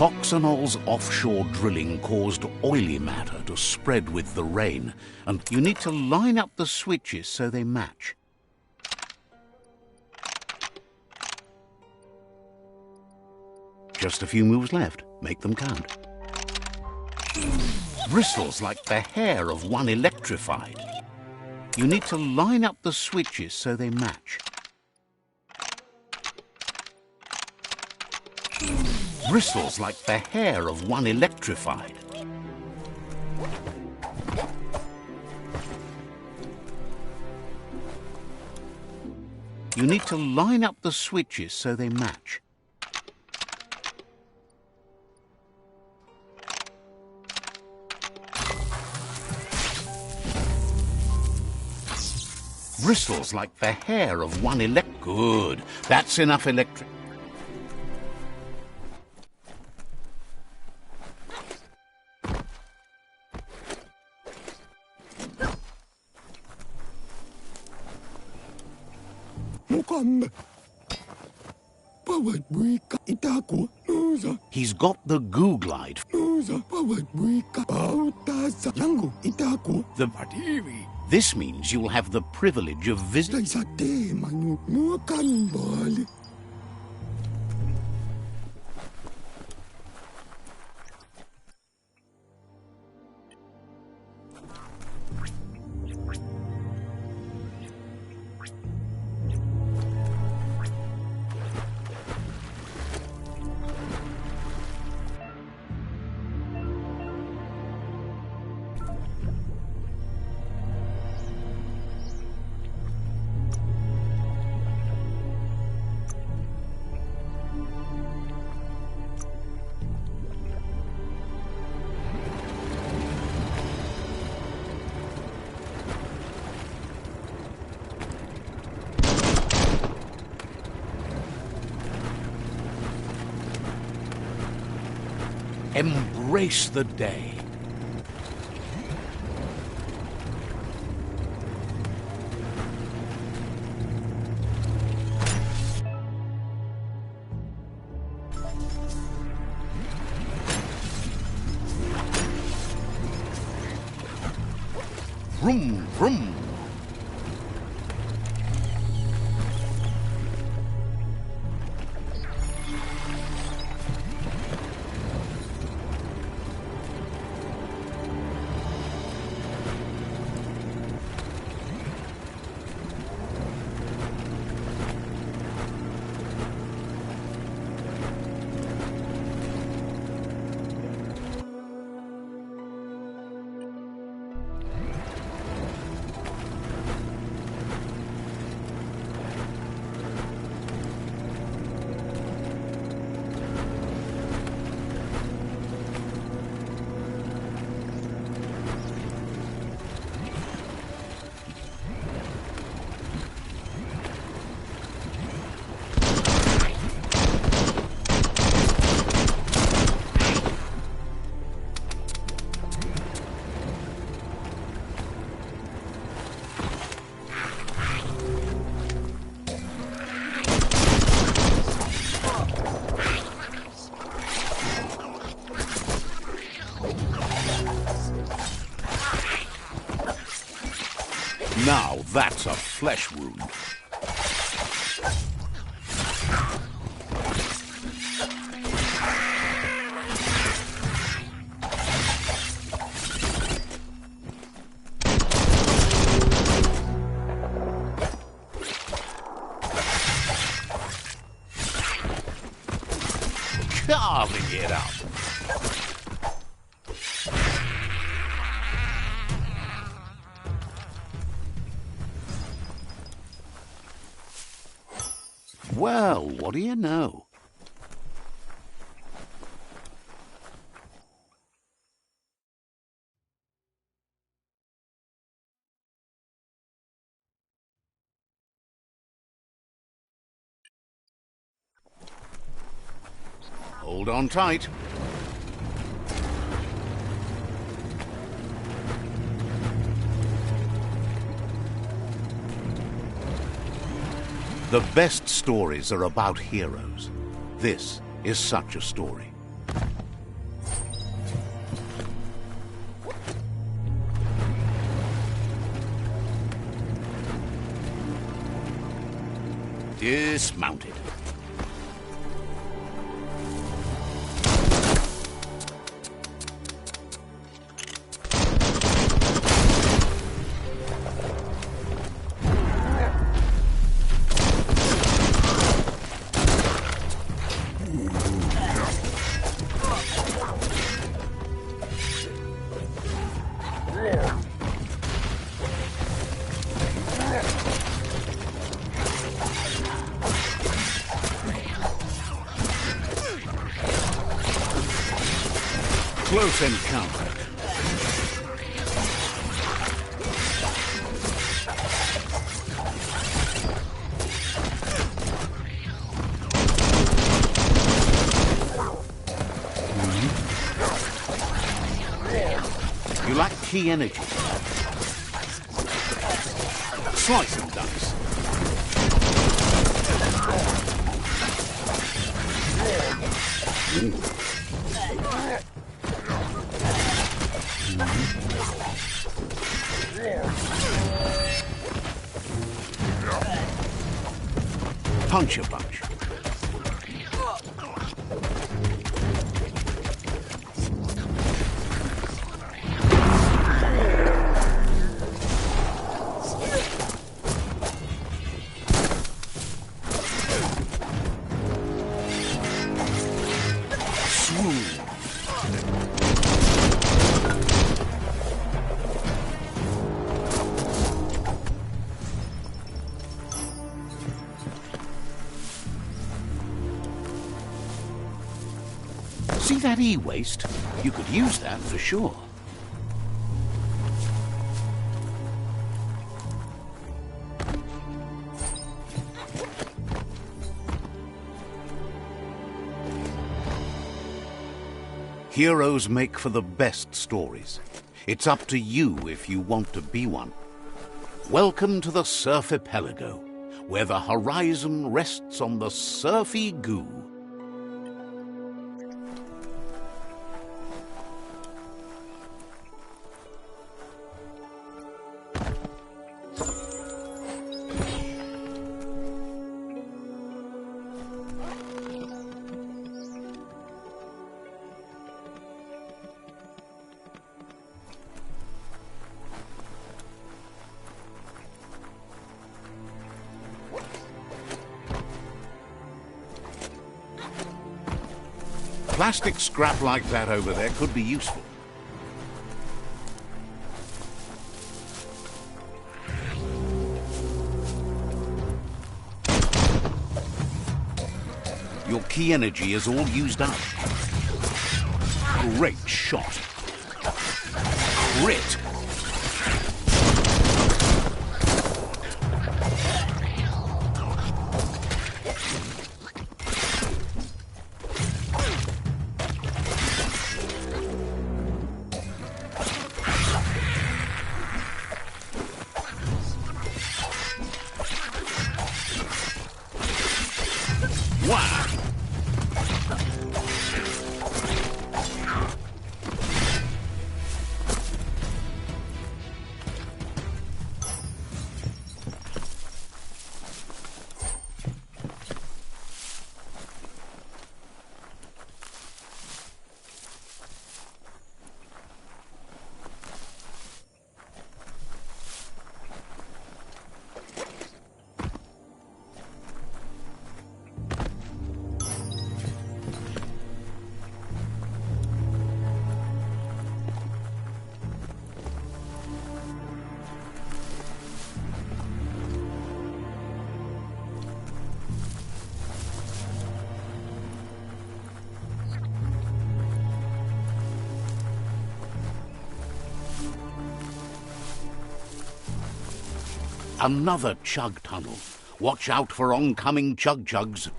Toxanol's offshore drilling caused oily matter to spread with the rain, and you need to line up the switches so they match. Just a few moves left. Make them count. Bristles like the hair of one electrified. You need to line up the switches so they match. Bristles like the hair of one electrified. You need to line up the switches so they match. Bristles like the hair of one Good. That's enough electric. He's got the goo glide. This means you'll have the privilege of visiting. Embrace the day. Vroom, vroom. Now that's a flesh wound. Carving it up. Well, what do you know? Hold on tight. The best stories are about heroes. This is such a story. Dismounted. Close encounter. You lack key energy. Slice and dice. Punch a punch. See that e-waste? You could use that for sure. Heroes make for the best stories. It's up to you if you want to be one. Welcome to the Surf Archipelago, where the horizon rests on the surfy goo. Plastic scrap like that over there could be useful. Your key energy is all used up. Great shot. Crit. Another chug tunnel. Watch out for oncoming chug-chugs.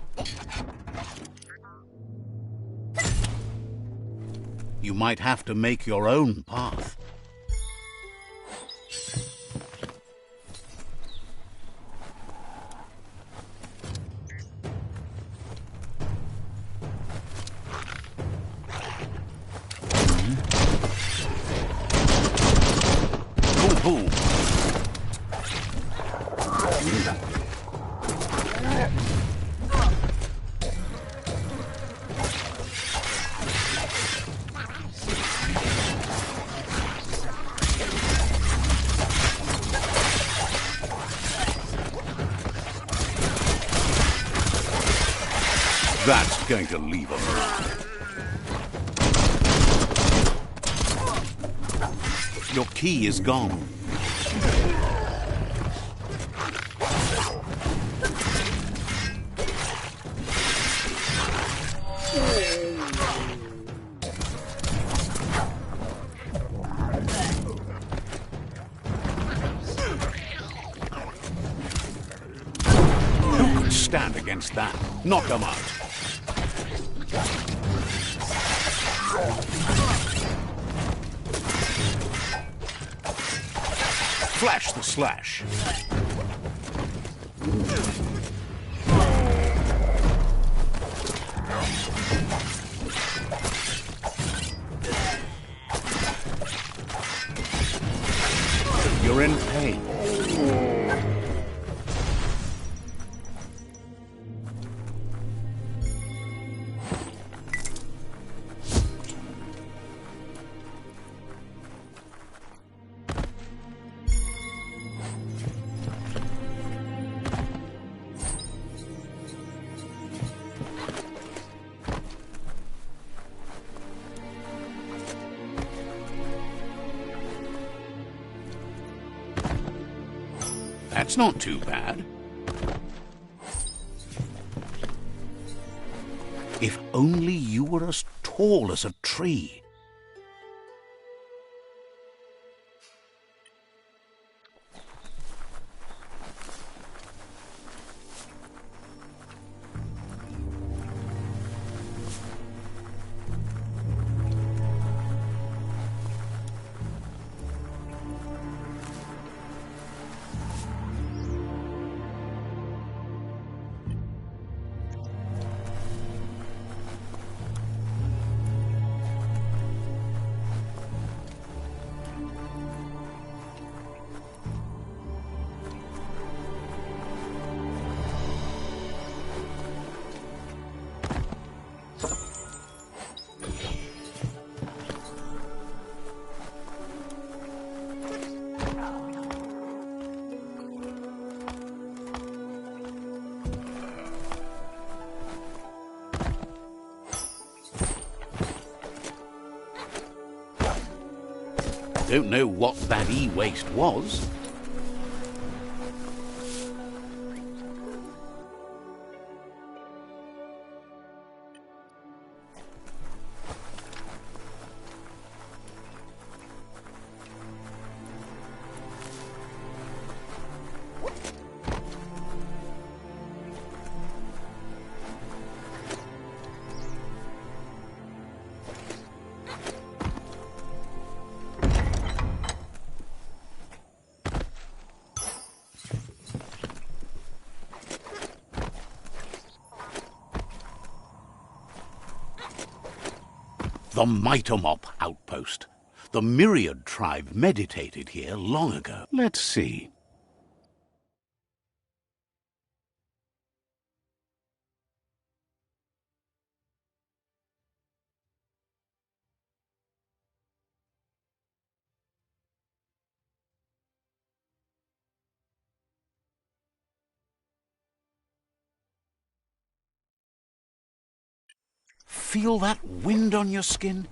You might have to make your own path. Boom, boom. That's going to leave a mark. Your key is gone. Who could stand against that? Knock them out. Flash the slash. You're in pain. That's not too bad. If only you were as tall as a tree. Don't know what that e-waste was. The Mitomop outpost. The Myriad tribe meditated here long ago. Let's see. Feel that wind on your skin?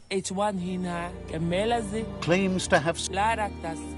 H1 hina, Kamelazi, Claims to have... Laraktas,